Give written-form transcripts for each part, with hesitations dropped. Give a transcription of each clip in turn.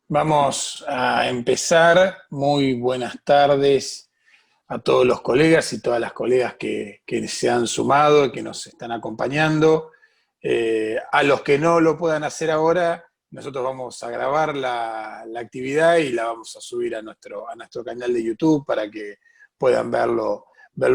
Vamos a empezar. Muy buenas tardes a todos los colegas y todas las colegas que se han sumado y que nos están acompañando. A los que no lo puedan hacer ahora, nosotros vamos a grabar la actividad y la vamos a subir a nuestro canal de YouTube para que puedan verlo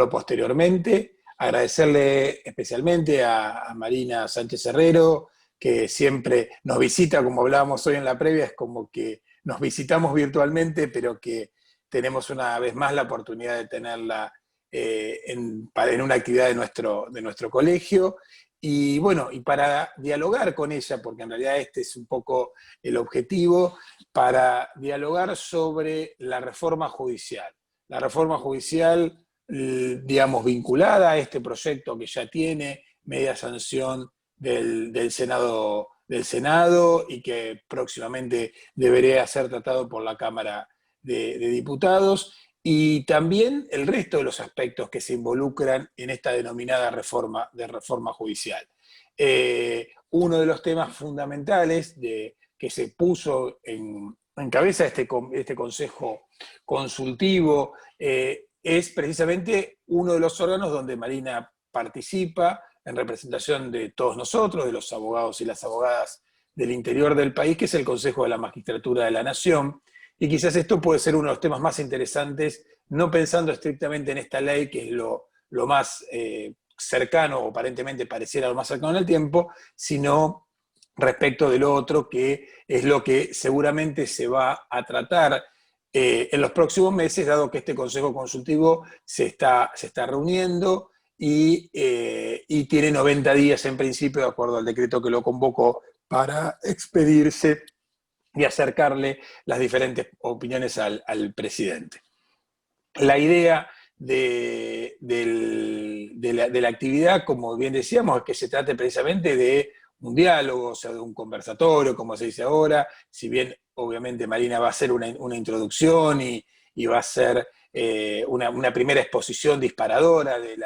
posteriormente. Agradecerle especialmente a Marina Sánchez Herrero, que siempre nos visita, como hablábamos hoy en la previa, es como que nos visitamos virtualmente, pero que tenemos una vez más la oportunidad de tenerla en una actividad de nuestro colegio. Y bueno, y para dialogar con ella, porque en realidad este es un poco el objetivo, para dialogar sobre la reforma judicial. La reforma judicial, digamos, vinculada a este proyecto que ya tiene media sanción del Senado y que próximamente debería ser tratado por la Cámara de Diputados, y también el resto de los aspectos que se involucran en esta denominada reforma judicial. Uno de los temas fundamentales que se puso en cabeza de este Consejo Consultivo es precisamente uno de los órganos donde Marina participa en representación de todos nosotros, de los abogados y las abogadas del interior del país, que es el Consejo de la Magistratura de la Nación. Y quizás esto puede ser uno de los temas más interesantes, no pensando estrictamente en esta ley, que es lo más cercano, o aparentemente pareciera lo más cercano en el tiempo, sino respecto de lo otro, que es lo que seguramente se va a tratar en los próximos meses, dado que este Consejo Consultivo se está reuniendo y tiene 90 días en principio, de acuerdo al decreto que lo convocó, para expedirse y acercarle las diferentes opiniones al presidente. La idea de la actividad, como bien decíamos, es que se trate precisamente de un diálogo, o sea, de un conversatorio, como se dice ahora, si bien obviamente Marina va a hacer una introducción y va a ser una primera exposición disparadora de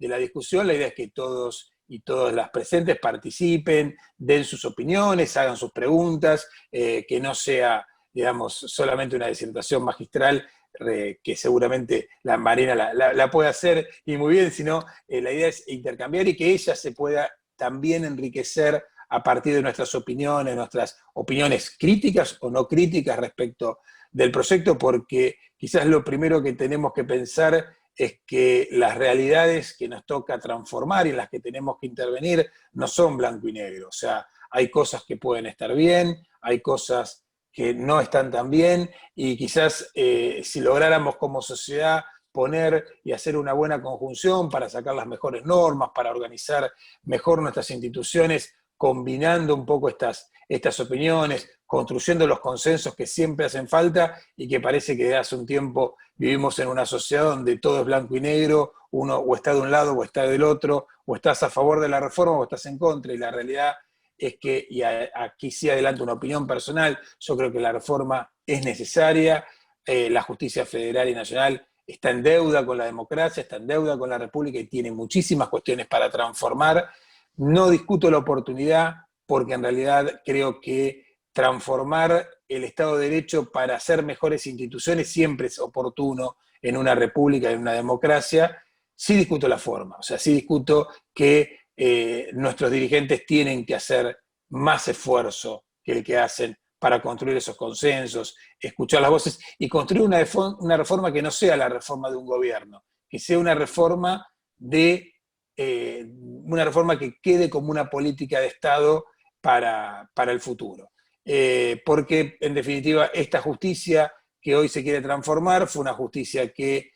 la discusión. La idea es que todos y todas las presentes participen, den sus opiniones, hagan sus preguntas, que no sea, digamos, solamente una disertación magistral, que seguramente la Marina la puede hacer y muy bien, sino la idea es intercambiar y que ella se pueda también enriquecer a partir de nuestras opiniones críticas o no críticas respecto del proyecto, porque quizás lo primero que tenemos que pensar es que las realidades que nos toca transformar y en las que tenemos que intervenir no son blanco y negro. O sea, hay cosas que pueden estar bien, hay cosas que no están tan bien, y quizás si lográramos como sociedad poner y hacer una buena conjunción para sacar las mejores normas, para organizar mejor nuestras instituciones, combinando un poco estas opiniones, construyendo los consensos que siempre hacen falta y que parece que desde hace un tiempo vivimos en una sociedad donde todo es blanco y negro, uno o está de un lado o está del otro, o estás a favor de la reforma o estás en contra, y la realidad es que, y aquí sí adelanto una opinión personal, yo creo que la reforma es necesaria. La justicia federal y nacional está en deuda con la democracia, está en deuda con la república y tiene muchísimas cuestiones para transformar. No discuto la oportunidad, porque en realidad creo que transformar el Estado de Derecho para hacer mejores instituciones siempre es oportuno en una república, en una democracia. Sí discuto la forma, o sea, sí discuto que nuestros dirigentes tienen que hacer más esfuerzo que el que hacen para construir esos consensos, escuchar las voces y construir una reforma que no sea la reforma de un gobierno, que sea una reforma que quede como una política de Estado para el futuro. Porque, en definitiva, esta justicia que hoy se quiere transformar fue una justicia que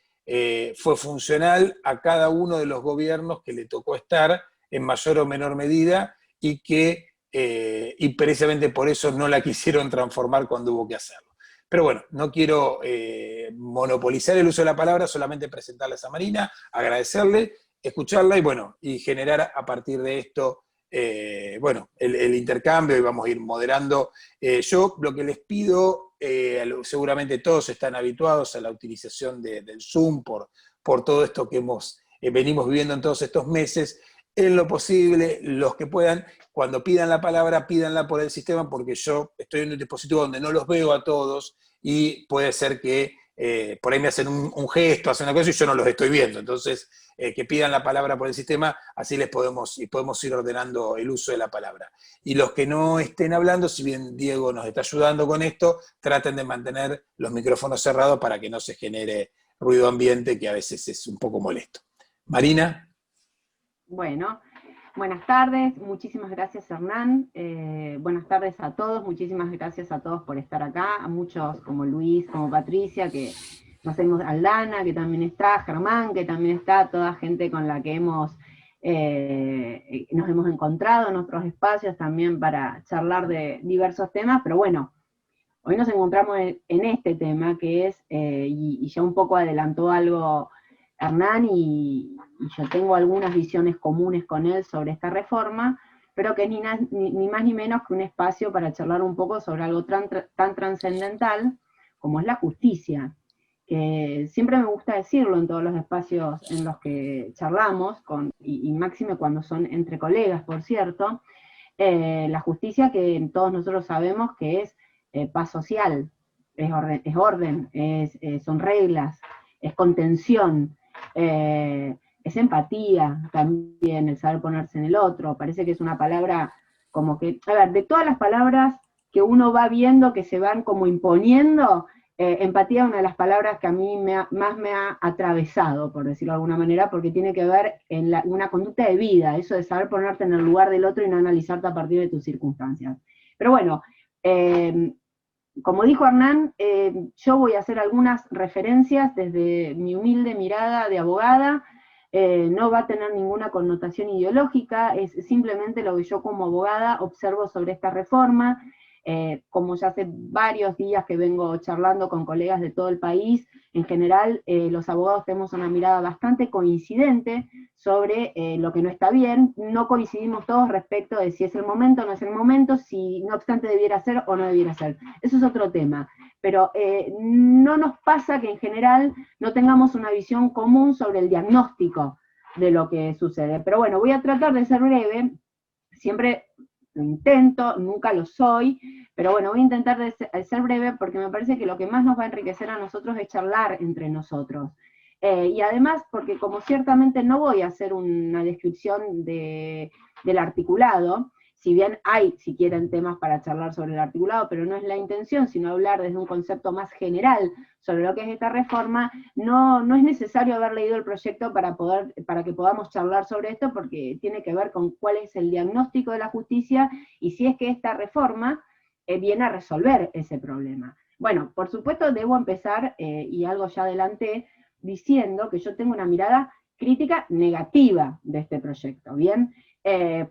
fue funcional a cada uno de los gobiernos que le tocó estar en mayor o menor medida, y precisamente por eso no la quisieron transformar cuando hubo que hacerlo. Pero bueno, no quiero monopolizar el uso de la palabra, solamente presentarles a Marina, agradecerle, escucharla y bueno, y generar a partir de esto, bueno, el intercambio, y vamos a ir moderando. Yo lo que les pido, seguramente todos están habituados a la utilización del Zoom por todo esto que venimos viviendo en todos estos meses. en lo posible, los que puedan, cuando pidan la palabra, pídanla por el sistema, porque yo estoy en un dispositivo donde no los veo a todos y puede ser que por ahí me hacen un gesto, hacen una cosa y yo no los estoy viendo. Entonces, que pidan la palabra por el sistema, así podemos ir ordenando el uso de la palabra. Y los que no estén hablando, si bien Diego nos está ayudando con esto, traten de mantener los micrófonos cerrados para que no se genere ruido ambiente, que a veces es un poco molesto. Marina. Bueno, buenas tardes, muchísimas gracias Hernán, buenas tardes a todos, muchísimas gracias a todos por estar acá, a muchos como Luis, como Patricia, que nos hemos, Aldana, que también está, Germán, que también está, toda gente con la que nos hemos encontrado en otros espacios también para charlar de diversos temas, pero bueno, hoy nos encontramos en este tema que es, y ya un poco adelantó algo Hernán, y yo tengo algunas visiones comunes con él sobre esta reforma, pero que es ni más ni menos que un espacio para charlar un poco sobre algo tan trascendental como es la justicia, que siempre me gusta decirlo en todos los espacios en los que charlamos, y máxime cuando son entre colegas, por cierto, la justicia que todos nosotros sabemos que es paz social, es orden, son reglas, es contención, es empatía también, el saber ponerse en el otro. Parece que es una palabra como que, a ver, de todas las palabras que uno va viendo que se van como imponiendo, empatía es una de las palabras que a mí más me ha atravesado, por decirlo de alguna manera, porque tiene que ver en una conducta de vida, eso de saber ponerte en el lugar del otro y no analizarte a partir de tus circunstancias. Pero bueno, como dijo Hernán, yo voy a hacer algunas referencias desde mi humilde mirada de abogada, no va a tener ninguna connotación ideológica, es simplemente lo que yo como abogada observo sobre esta reforma. Como ya hace varios días que vengo charlando con colegas de todo el país, en general los abogados tenemos una mirada bastante coincidente sobre lo que no está bien, no coincidimos todos respecto de si es el momento o no es el momento, si no obstante debiera ser o no debiera ser. Eso es otro tema, pero no nos pasa que en general no tengamos una visión común sobre el diagnóstico de lo que sucede. Pero bueno, voy a tratar de ser breve, siempre lo intento, nunca lo soy, pero bueno, voy a intentar de ser breve porque me parece que lo que más nos va a enriquecer a nosotros es charlar entre nosotros. Y además, porque como ciertamente no voy a hacer una descripción del articulado, si bien hay, si quieren, temas para charlar sobre el articulado, pero no es la intención, sino hablar desde un concepto más general sobre lo que es esta reforma, no es necesario haber leído el proyecto para que podamos charlar sobre esto, porque tiene que ver con cuál es el diagnóstico de la justicia, y si es que esta reforma viene a resolver ese problema. Bueno, por supuesto debo empezar, y algo ya adelanté, diciendo que yo tengo una mirada crítica negativa de este proyecto, ¿bien?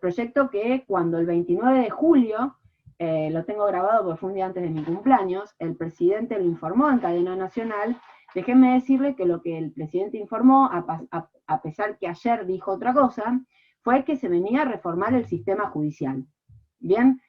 Proyecto que cuando el 29 de julio, lo tengo grabado porque fue un día antes de mi cumpleaños, el presidente lo informó en cadena nacional. Déjenme decirle que lo que el presidente informó, a pesar que ayer dijo otra cosa, fue que se venía a reformar el sistema judicial. ¿Bien?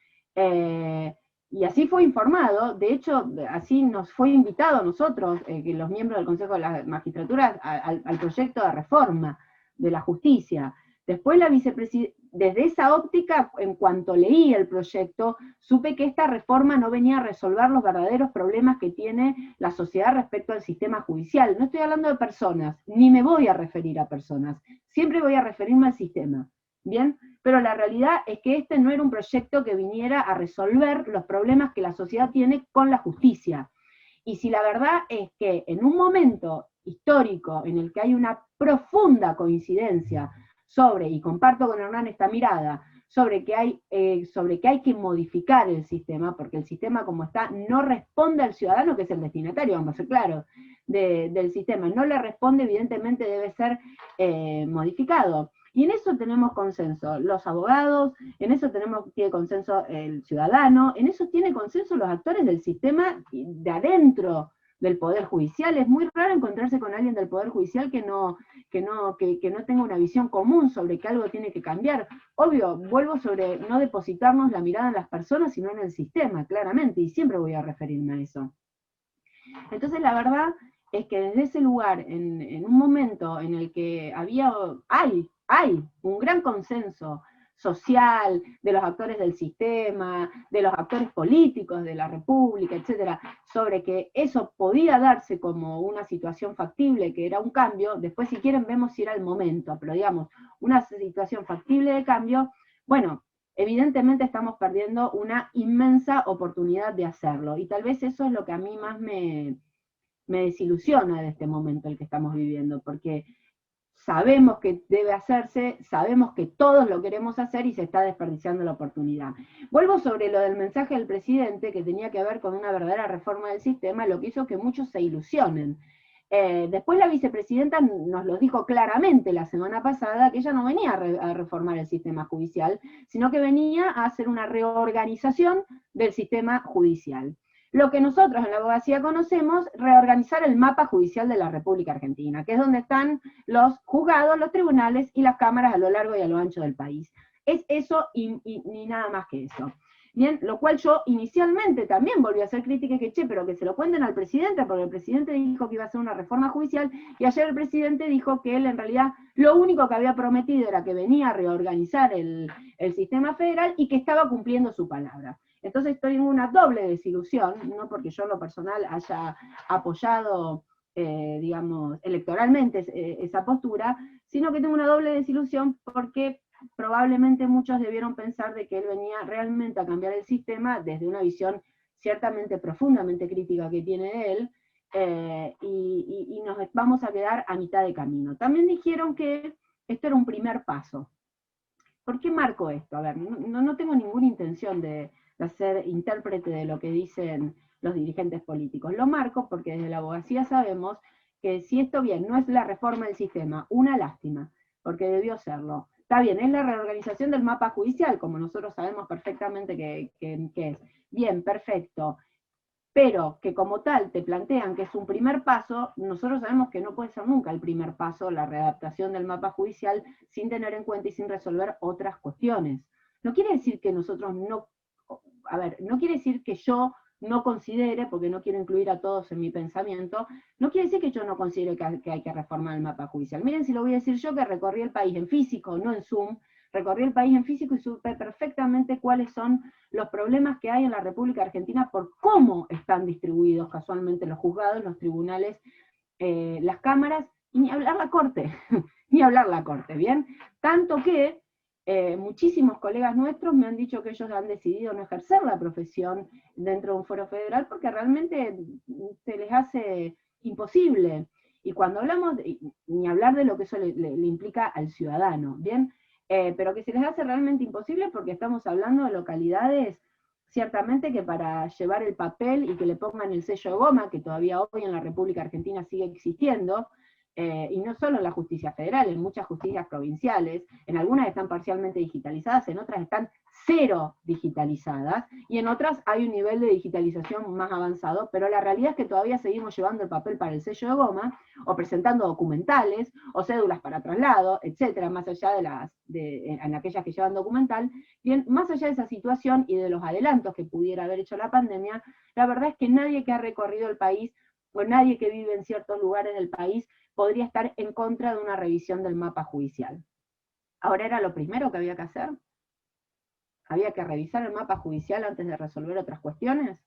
Y así fue informado, de hecho, así nos fue invitado a nosotros, que los miembros del Consejo de la Magistratura, al proyecto de reforma de la justicia. Después la vicepresidenta, desde esa óptica, en cuanto leí el proyecto, supe que esta reforma no venía a resolver los verdaderos problemas que tiene la sociedad respecto al sistema judicial. No estoy hablando de personas, ni me voy a referir a personas, siempre voy a referirme al sistema, ¿bien? Pero la realidad es que este no era un proyecto que viniera a resolver los problemas que la sociedad tiene con la justicia. Y si la verdad es que en un momento histórico en el que hay una profunda coincidencia sobre, y comparto con Hernán esta mirada, sobre que hay que modificar el sistema, porque el sistema como está no responde al ciudadano, que es el destinatario, vamos a ser claros, del sistema, no le responde, evidentemente debe ser modificado. Y en eso tenemos consenso los abogados, en eso tiene consenso el ciudadano, en eso tiene consenso los actores del sistema de adentro del Poder Judicial. Es muy raro encontrarse con alguien del Poder Judicial que no tenga una visión común sobre que algo tiene que cambiar. Obvio, vuelvo sobre no depositarnos la mirada en las personas, sino en el sistema, claramente, y siempre voy a referirme a eso. Entonces, la verdad es que desde ese lugar, en un momento en el que hay hay un gran consenso social, de los actores del sistema, de los actores políticos de la República, etcétera, sobre que eso podía darse como una situación factible, que era un cambio. Después, si quieren, vemos si era el momento, pero digamos, una situación factible de cambio. Bueno, evidentemente estamos perdiendo una inmensa oportunidad de hacerlo, y tal vez eso es lo que a mí más me desilusiona de este momento el que estamos viviendo, porque sabemos que debe hacerse, sabemos que todos lo queremos hacer y se está desperdiciando la oportunidad. Vuelvo sobre lo del mensaje del presidente, que tenía que ver con una verdadera reforma del sistema, lo que hizo que muchos se ilusionen. Después la vicepresidenta nos lo dijo claramente la semana pasada, que ella no venía a reformar el sistema judicial, sino que venía a hacer una reorganización del sistema judicial. Lo que nosotros en la abogacía conocemos, reorganizar el mapa judicial de la República Argentina, que es donde están los juzgados, los tribunales y las cámaras a lo largo y a lo ancho del país. Es eso y nada más que eso. Bien, lo cual yo inicialmente también volví a hacer críticas, que pero que se lo cuenten al presidente, porque el presidente dijo que iba a hacer una reforma judicial, y ayer el presidente dijo que él en realidad lo único que había prometido era que venía a reorganizar el sistema federal y que estaba cumpliendo su palabra. Entonces estoy en una doble desilusión, no porque yo en lo personal haya apoyado, digamos, electoralmente esa postura, sino que tengo una doble desilusión porque probablemente muchos debieron pensar de que él venía realmente a cambiar el sistema desde una visión ciertamente profundamente crítica que tiene él, y nos vamos a quedar a mitad de camino. También dijeron que esto era un primer paso. ¿Por qué marco esto? A ver, no tengo ninguna intención de ser intérprete de lo que dicen los dirigentes políticos. Lo marco porque desde la abogacía sabemos que si esto bien no es la reforma del sistema, una lástima, porque debió serlo. Está bien, es la reorganización del mapa judicial, como nosotros sabemos perfectamente que es. Bien, perfecto. Pero que como tal te plantean que es un primer paso, nosotros sabemos que no puede ser nunca el primer paso la readaptación del mapa judicial sin tener en cuenta y sin resolver otras cuestiones. No quiere decir que nosotros no, a ver, no quiere decir que yo no considere, porque no quiero incluir a todos en mi pensamiento, no quiere decir que yo no considere que hay que reformar el mapa judicial. Miren, si lo voy a decir yo, que recorrí el país en físico, no en Zoom, recorrí el país en físico y supe perfectamente cuáles son los problemas que hay en la República Argentina por cómo están distribuidos casualmente los juzgados, los tribunales, las cámaras, y ni hablar la Corte, ni hablar la Corte, ¿bien? Tanto que muchísimos colegas nuestros me han dicho que ellos han decidido no ejercer la profesión dentro de un foro federal porque realmente se les hace imposible. Y cuando hablamos, ni hablar de lo que eso le implica al ciudadano, ¿bien? Pero que se les hace realmente imposible porque estamos hablando de localidades, ciertamente que para llevar el papel y que le pongan el sello de goma, que todavía hoy en la República Argentina sigue existiendo, y no solo en la justicia federal, en muchas justicias provinciales, en algunas están parcialmente digitalizadas, en otras están cero digitalizadas, y en otras hay un nivel de digitalización más avanzado, pero la realidad es que todavía seguimos llevando el papel para el sello de goma, o presentando documentales, o cédulas para traslado, etcétera, más allá en aquellas que llevan documental. Bien, más allá de esa situación y de los adelantos que pudiera haber hecho la pandemia, la verdad es que nadie que ha recorrido el país, o nadie que vive en ciertos lugares del país, podría estar en contra de una revisión del mapa judicial. Ahora, ¿era lo primero que había que hacer? ¿Había que revisar el mapa judicial antes de resolver otras cuestiones?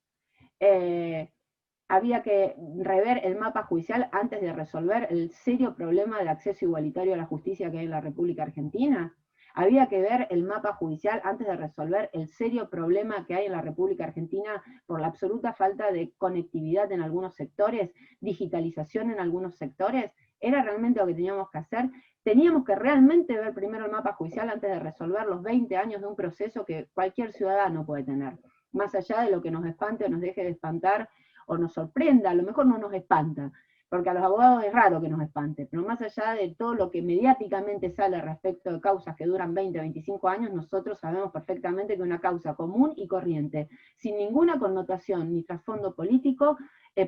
¿Había que rever el mapa judicial antes de resolver el serio problema del acceso igualitario a la justicia que hay en la República Argentina? ¿Había que ver el mapa judicial antes de resolver el serio problema que hay en la República Argentina por la absoluta falta de conectividad en algunos sectores, digitalización en algunos sectores? ¿Era realmente lo que teníamos que hacer? ¿Teníamos que realmente ver primero el mapa judicial antes de resolver los 20 años de un proceso que cualquier ciudadano puede tener? Más allá de lo que nos espante o nos deje de espantar o nos sorprenda, a lo mejor no nos espanta, porque a los abogados es raro que nos espante, pero más allá de todo lo que mediáticamente sale respecto de causas que duran 20 o 25 años, nosotros sabemos perfectamente que una causa común y corriente, sin ninguna connotación ni trasfondo político,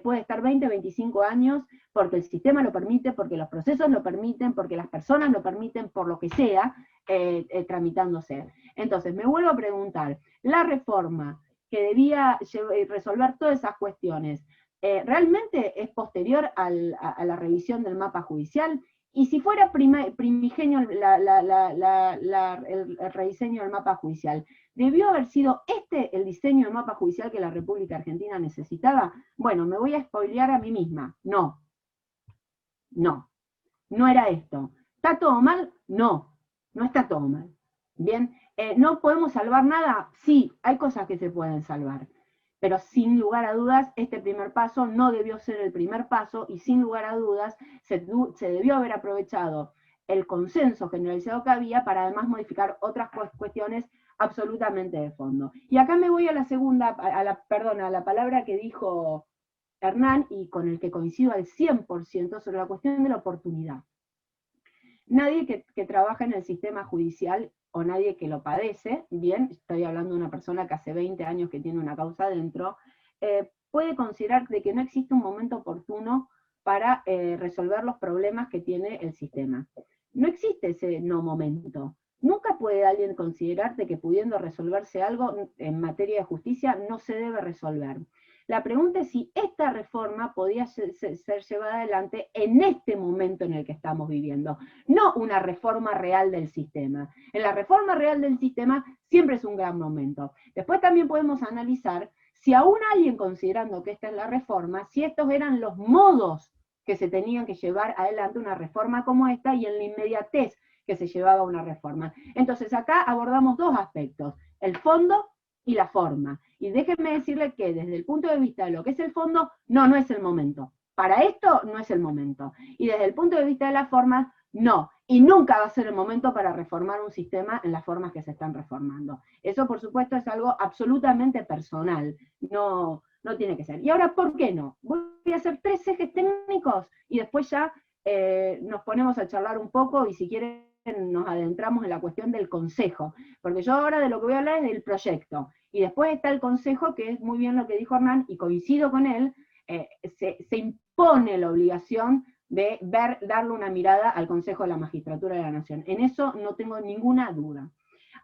puede estar 20 o 25 años porque el sistema lo permite, porque los procesos lo permiten, porque las personas lo permiten, por lo que sea, tramitándose. Entonces, me vuelvo a preguntar, la reforma que debía resolver todas esas cuestiones, ¿realmente es posterior a la revisión del mapa judicial? Y si fuera primigenio el rediseño del mapa judicial, ¿debió haber sido este el diseño del mapa judicial que la República Argentina necesitaba? Bueno, me voy a spoilear a mí misma. No, no era esto. ¿Está todo mal? No, no está todo mal. Bien, ¿no podemos salvar nada? Sí, hay cosas que se pueden salvar. Pero sin lugar a dudas, este primer paso no debió ser el primer paso y sin lugar a dudas se debió haber aprovechado el consenso generalizado que había para además modificar otras cuestiones absolutamente de fondo. Y acá me voy a la segunda, a la palabra que dijo Hernán y con el que coincido al 100% sobre la cuestión de la oportunidad. Nadie que trabaja en el sistema judicial o nadie que lo padece, bien, estoy hablando de una persona que hace 20 años que tiene una causa dentro, puede considerar de que no existe un momento oportuno para resolver los problemas que tiene el sistema. No existe ese no momento. Nunca puede alguien considerar de que pudiendo resolverse algo en materia de justicia no se debe resolver. La pregunta es si esta reforma podía ser llevada adelante en este momento en el que estamos viviendo, no una reforma real del sistema. En la reforma real del sistema siempre es un gran momento. Después también podemos analizar si aún alguien considerando que esta es la reforma, si estos eran los modos que se tenían que llevar adelante una reforma como esta y en la inmediatez que se llevaba una reforma. Entonces acá abordamos dos aspectos, el fondo y la forma. Y déjenme decirle que desde el punto de vista de lo que es el fondo, no es el momento. Para esto no es el momento. Y desde el punto de vista de la forma, no. Y nunca va a ser el momento para reformar un sistema en las formas que se están reformando. Eso, por supuesto, es algo absolutamente personal. No tiene que ser. Y ahora, ¿por qué no? Voy a hacer 3 ejes técnicos y después ya nos ponemos a charlar un poco y si quieren nos adentramos en la cuestión del consejo, porque yo ahora de lo que voy a hablar es del proyecto, y después está el consejo, que es muy bien lo que dijo Hernán, y coincido con él, se impone la obligación de darle una mirada al Consejo de la Magistratura de la Nación, en eso no tengo ninguna duda.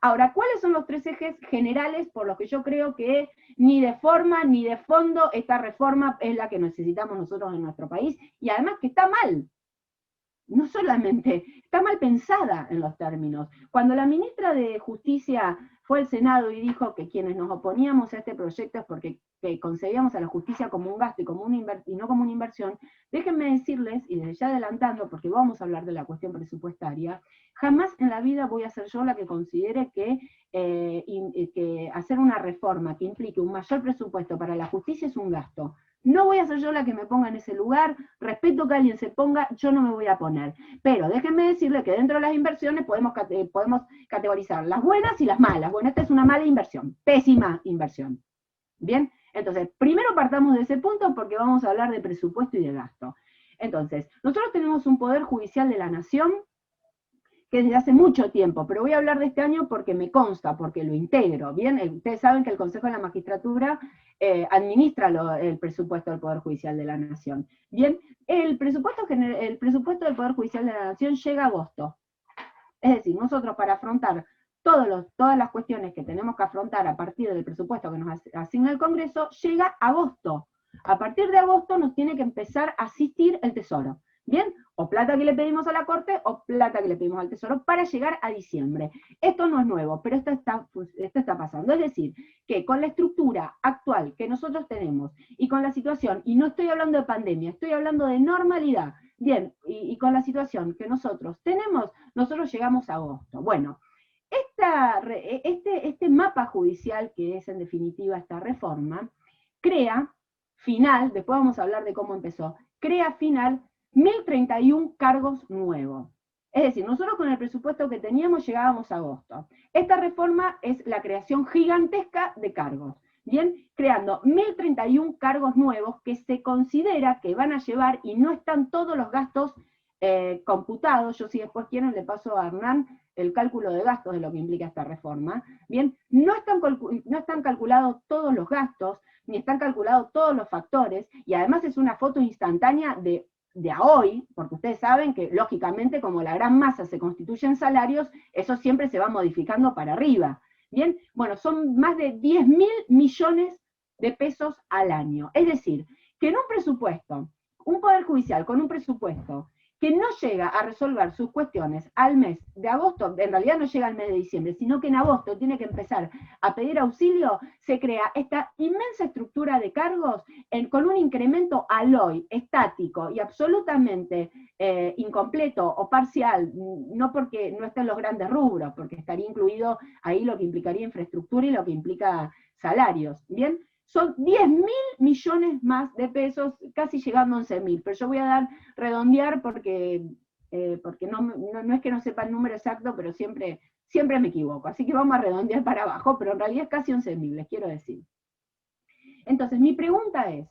Ahora, ¿cuáles son los 3 ejes generales por los que yo creo que ni de forma ni de fondo esta reforma es la que necesitamos nosotros en nuestro país, y además que está mal? No solamente, está mal pensada en los términos. Cuando la ministra de Justicia fue al Senado y dijo que quienes nos oponíamos a este proyecto es porque concebíamos a la justicia como un gasto y no como una inversión, déjenme decirles, y desde ya adelantando, porque vamos a hablar de la cuestión presupuestaria, jamás en la vida voy a ser yo la que considere que hacer una reforma que implique un mayor presupuesto para la justicia es un gasto. No voy a ser yo la que me ponga en ese lugar, respeto que alguien se ponga, yo no me voy a poner. Pero déjenme decirle que dentro de las inversiones podemos categorizar las buenas y las malas. Bueno, esta es una mala inversión, pésima inversión. Bien, entonces, primero partamos de ese punto porque vamos a hablar de presupuesto y de gasto. Entonces, nosotros tenemos un Poder Judicial de la Nación que desde hace mucho tiempo, pero voy a hablar de este año porque me consta, porque lo integro, ¿bien? Ustedes saben que el Consejo de la Magistratura administra el presupuesto del Poder Judicial de la Nación, ¿bien? El presupuesto del Poder Judicial de la Nación llega a agosto, es decir, nosotros para afrontar todas las cuestiones que tenemos que afrontar a partir del presupuesto que nos asigna el Congreso, llega agosto. A partir de agosto nos tiene que empezar a asistir el Tesoro. ¿Bien? O plata que le pedimos a la Corte o plata que le pedimos al Tesoro para llegar a diciembre. Esto no es nuevo, pero esto está pasando. Es decir, que con la estructura actual que nosotros tenemos y con la situación, y no estoy hablando de pandemia, estoy hablando de normalidad, bien, y con la situación que nosotros tenemos, nosotros llegamos a agosto. Bueno, este mapa judicial, que es en definitiva esta reforma, crea final, después vamos a hablar de cómo empezó, crea final 1.031 cargos nuevos. Es decir, nosotros con el presupuesto que teníamos llegábamos a agosto. Esta reforma es la creación gigantesca de cargos. Bien, creando 1.031 cargos nuevos que se considera que van a llevar, y no están todos los gastos computados, yo si después quieren le paso a Hernán el cálculo de gastos de lo que implica esta reforma, bien, no están calculados todos los gastos, ni están calculados todos los factores, y además es una foto instantánea de a hoy, porque ustedes saben que lógicamente como la gran masa se constituye en salarios, eso siempre se va modificando para arriba. Bien, bueno, son más de 10.000 millones de pesos al año. Es decir, que en un presupuesto, un Poder Judicial con un presupuesto que no llega a resolver sus cuestiones al mes de agosto, en realidad no llega al mes de diciembre, sino que en agosto tiene que empezar a pedir auxilio, se crea esta inmensa estructura de cargos con un incremento al hoy, estático y absolutamente incompleto o parcial, no porque no estén los grandes rubros, porque estaría incluido ahí lo que implicaría infraestructura y lo que implica salarios, ¿bien? Son 10.000 millones más de pesos, casi llegando a 11.000, pero yo voy a redondear porque no es que no sepa el número exacto, pero siempre me equivoco, así que vamos a redondear para abajo, pero en realidad es casi 11.000, les quiero decir. Entonces, mi pregunta es,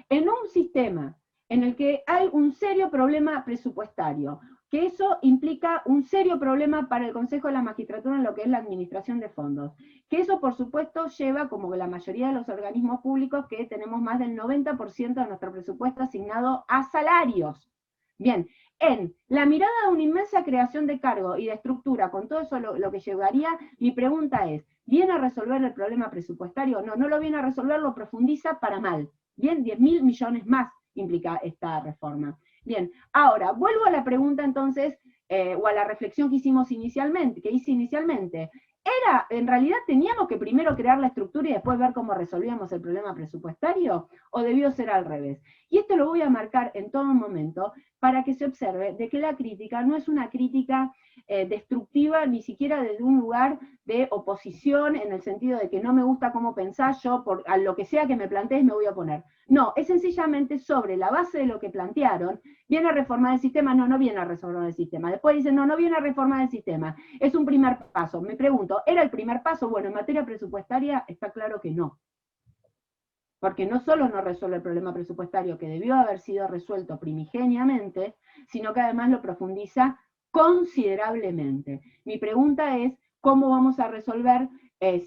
en un sistema en el que hay un serio problema presupuestario, que eso implica un serio problema para el Consejo de la Magistratura en lo que es la administración de fondos, que eso por supuesto lleva, como la mayoría de los organismos públicos, que tenemos más del 90% de nuestro presupuesto asignado a salarios. Bien, en la mirada de una inmensa creación de cargo y de estructura, con todo eso lo que llevaría, mi pregunta es, ¿viene a resolver el problema presupuestario? No, no lo viene a resolver, lo profundiza para mal. Bien, 10.000 millones más implica esta reforma. Bien, ahora, vuelvo a la pregunta entonces, o a la reflexión que hice inicialmente. ¿En realidad teníamos que primero crear la estructura y después ver cómo resolvíamos el problema presupuestario? ¿O debió ser al revés? Y esto lo voy a marcar en todo momento para que se observe de que la crítica no es una crítica destructiva, ni siquiera desde un lugar de oposición, en el sentido de que no me gusta cómo pensás, yo a lo que sea que me plantees me voy a oponer. No, es sencillamente sobre la base de lo que plantearon, viene a reformar el sistema, no viene a reformar el sistema. Después dicen, no viene a reformar el sistema, es un primer paso. Me pregunto, ¿era el primer paso? Bueno, en materia presupuestaria está claro que no. Porque no solo no resuelve el problema presupuestario que debió haber sido resuelto primigeniamente, sino que además lo profundiza considerablemente. Mi pregunta es, ¿cómo vamos a resolver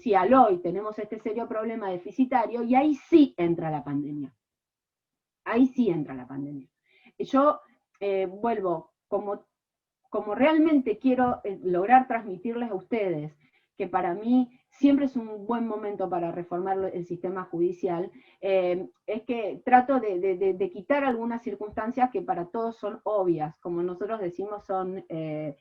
si al hoy tenemos este serio problema deficitario? Y ahí sí entra la pandemia. Ahí sí entra la pandemia. Yo vuelvo, como realmente quiero lograr transmitirles a ustedes que para mí siempre es un buen momento para reformar el sistema judicial, es que trato de quitar algunas circunstancias que para todos son obvias, como nosotros decimos, son de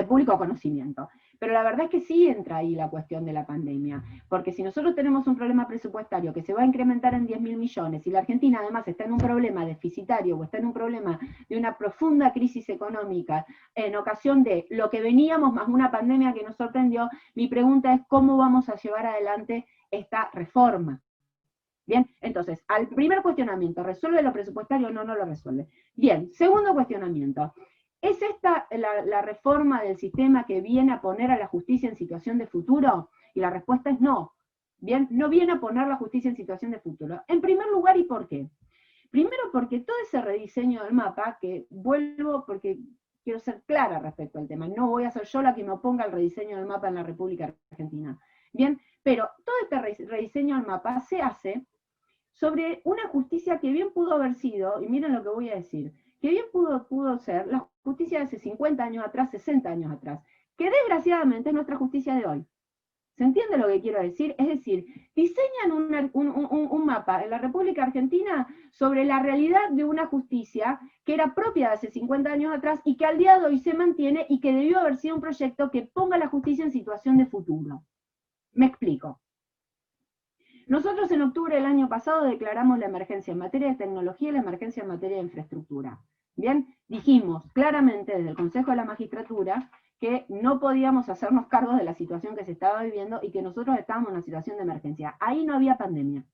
público conocimiento. Pero la verdad es que sí entra ahí la cuestión de la pandemia, porque si nosotros tenemos un problema presupuestario que se va a incrementar en 10.000 millones, y la Argentina además está en un problema deficitario, o está en un problema de una profunda crisis económica, en ocasión de lo que veníamos más una pandemia que nos sorprendió, mi pregunta es cómo vamos a llevar adelante esta reforma. Bien, entonces, al primer cuestionamiento, ¿resuelve lo presupuestario? No lo resuelve. Bien, segundo cuestionamiento. ¿Es esta la reforma del sistema que viene a poner a la justicia en situación de futuro? Y la respuesta es no. Bien, no viene a poner la justicia en situación de futuro. En primer lugar, ¿y por qué? Primero porque todo ese rediseño del mapa, que vuelvo porque quiero ser clara respecto al tema, no voy a ser yo la que me oponga al rediseño del mapa en la República Argentina. Bien, pero todo este rediseño del mapa se hace sobre una justicia que bien pudo haber sido, y miren lo que voy a decir, que bien pudo ser la justicia de hace 50 años atrás, 60 años atrás, que desgraciadamente es nuestra justicia de hoy. ¿Se entiende lo que quiero decir? Es decir, diseñan un mapa en la República Argentina sobre la realidad de una justicia que era propia de hace 50 años atrás y que al día de hoy se mantiene y que debió haber sido un proyecto que ponga a la justicia en situación de futuro. Me explico. Nosotros en octubre del año pasado declaramos la emergencia en materia de tecnología y la emergencia en materia de infraestructura. Bien, dijimos claramente desde el Consejo de la Magistratura que no podíamos hacernos cargo de la situación que se estaba viviendo y que nosotros estábamos en una situación de emergencia. Ahí no había pandemia.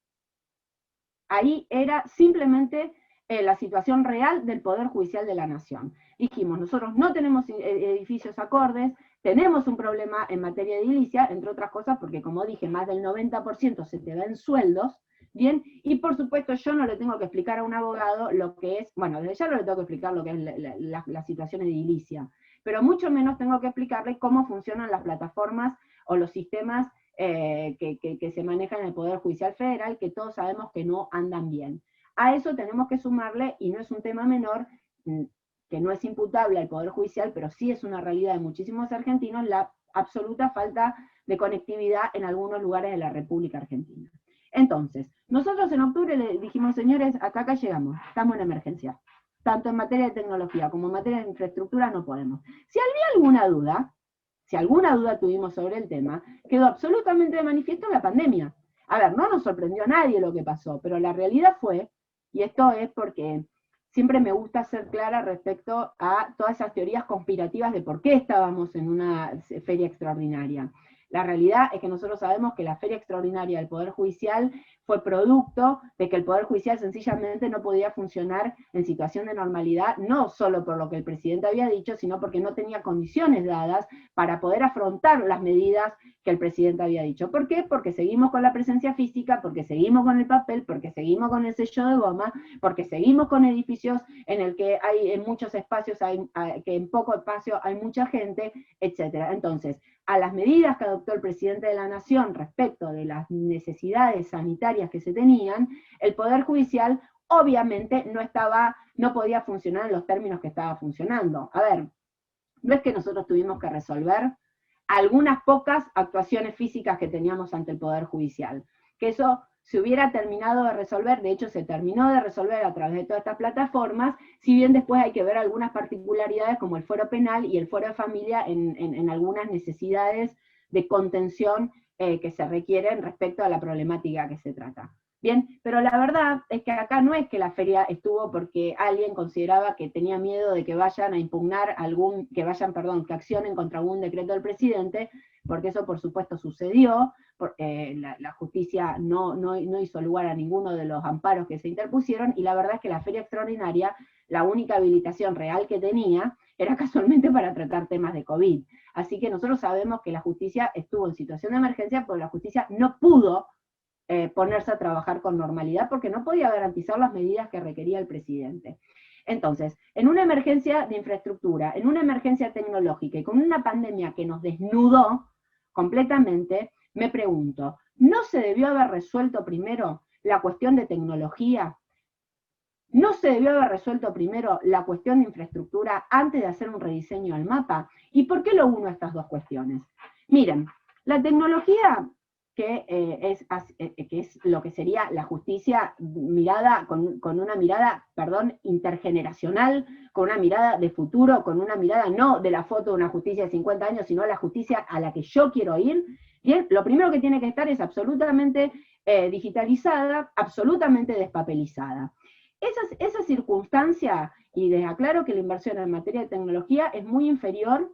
Ahí era simplemente la situación real del Poder Judicial de la Nación. Dijimos, nosotros no tenemos edificios acordes, tenemos un problema en materia de edilicia, entre otras cosas, porque como dije, más del 90% se te da en sueldos, ¿bien? Y por supuesto yo no le tengo que explicar a un abogado lo que es, bueno, desde ya no le tengo que explicar lo que es la situación edilicia, pero mucho menos tengo que explicarle cómo funcionan las plataformas o los sistemas que se manejan en el Poder Judicial Federal, que todos sabemos que no andan bien. A eso tenemos que sumarle, y no es un tema menor, que no es imputable al Poder Judicial, pero sí es una realidad de muchísimos argentinos, la absoluta falta de conectividad en algunos lugares de la República Argentina. Entonces, nosotros en octubre le dijimos, señores, acá llegamos, estamos en emergencia. Tanto en materia de tecnología como en materia de infraestructura no podemos. Si había alguna duda, si alguna duda tuvimos sobre el tema, quedó absolutamente de manifiesto en la pandemia. A ver, no nos sorprendió a nadie lo que pasó, pero la realidad fue, y esto es porque siempre me gusta ser clara respecto a todas esas teorías conspirativas de por qué estábamos en una feria extraordinaria. La realidad es que nosotros sabemos que la feria extraordinaria del Poder Judicial fue producto de que el Poder Judicial sencillamente no podía funcionar en situación de normalidad, no solo por lo que el presidente había dicho, sino porque no tenía condiciones dadas para poder afrontar las medidas que el presidente había dicho. ¿Por qué? Porque seguimos con la presencia física, porque seguimos con el papel, porque seguimos con el sello de goma, porque seguimos con edificios en el que hay en muchos espacios, que en poco espacio hay mucha gente, etc. Entonces, a las medidas que adoptó el presidente de la Nación respecto de las necesidades sanitarias que se tenían, el Poder Judicial obviamente no podía funcionar en los términos que estaba funcionando. A ver, no es que nosotros tuvimos que resolver algunas pocas actuaciones físicas que teníamos ante el Poder Judicial, que eso se hubiera terminado de resolver, de hecho se terminó de resolver a través de todas estas plataformas, si bien después hay que ver algunas particularidades como el fuero penal y el fuero de familia en algunas necesidades de contención que se requieren respecto a la problemática que se trata. Bien, pero la verdad es que acá no es que la feria estuvo porque alguien consideraba que tenía miedo de que vayan a impugnar que accionen contra algún decreto del presidente, porque eso por supuesto sucedió, la justicia no hizo lugar a ninguno de los amparos que se interpusieron, y la verdad es que la feria extraordinaria, la única habilitación real que tenía, era casualmente para tratar temas de COVID. Así que nosotros sabemos que la justicia estuvo en situación de emergencia, porque la justicia no pudo ponerse a trabajar con normalidad, porque no podía garantizar las medidas que requería el presidente. Entonces, en una emergencia de infraestructura, en una emergencia tecnológica y con una pandemia que nos desnudó completamente, me pregunto, ¿no se debió haber resuelto primero la cuestión de tecnología? ¿No se debió haber resuelto primero la cuestión de infraestructura antes de hacer un rediseño al mapa? ¿Y por qué lo uno a estas dos cuestiones? Miren, la tecnología, que es lo que sería la justicia mirada con una mirada, intergeneracional, con una mirada de futuro, con una mirada no de la foto de una justicia de 50 años, sino la justicia a la que yo quiero ir. Bien, lo primero que tiene que estar es absolutamente digitalizada, absolutamente despapelizada. Esa circunstancia, y les aclaro que la inversión en materia de tecnología es muy inferior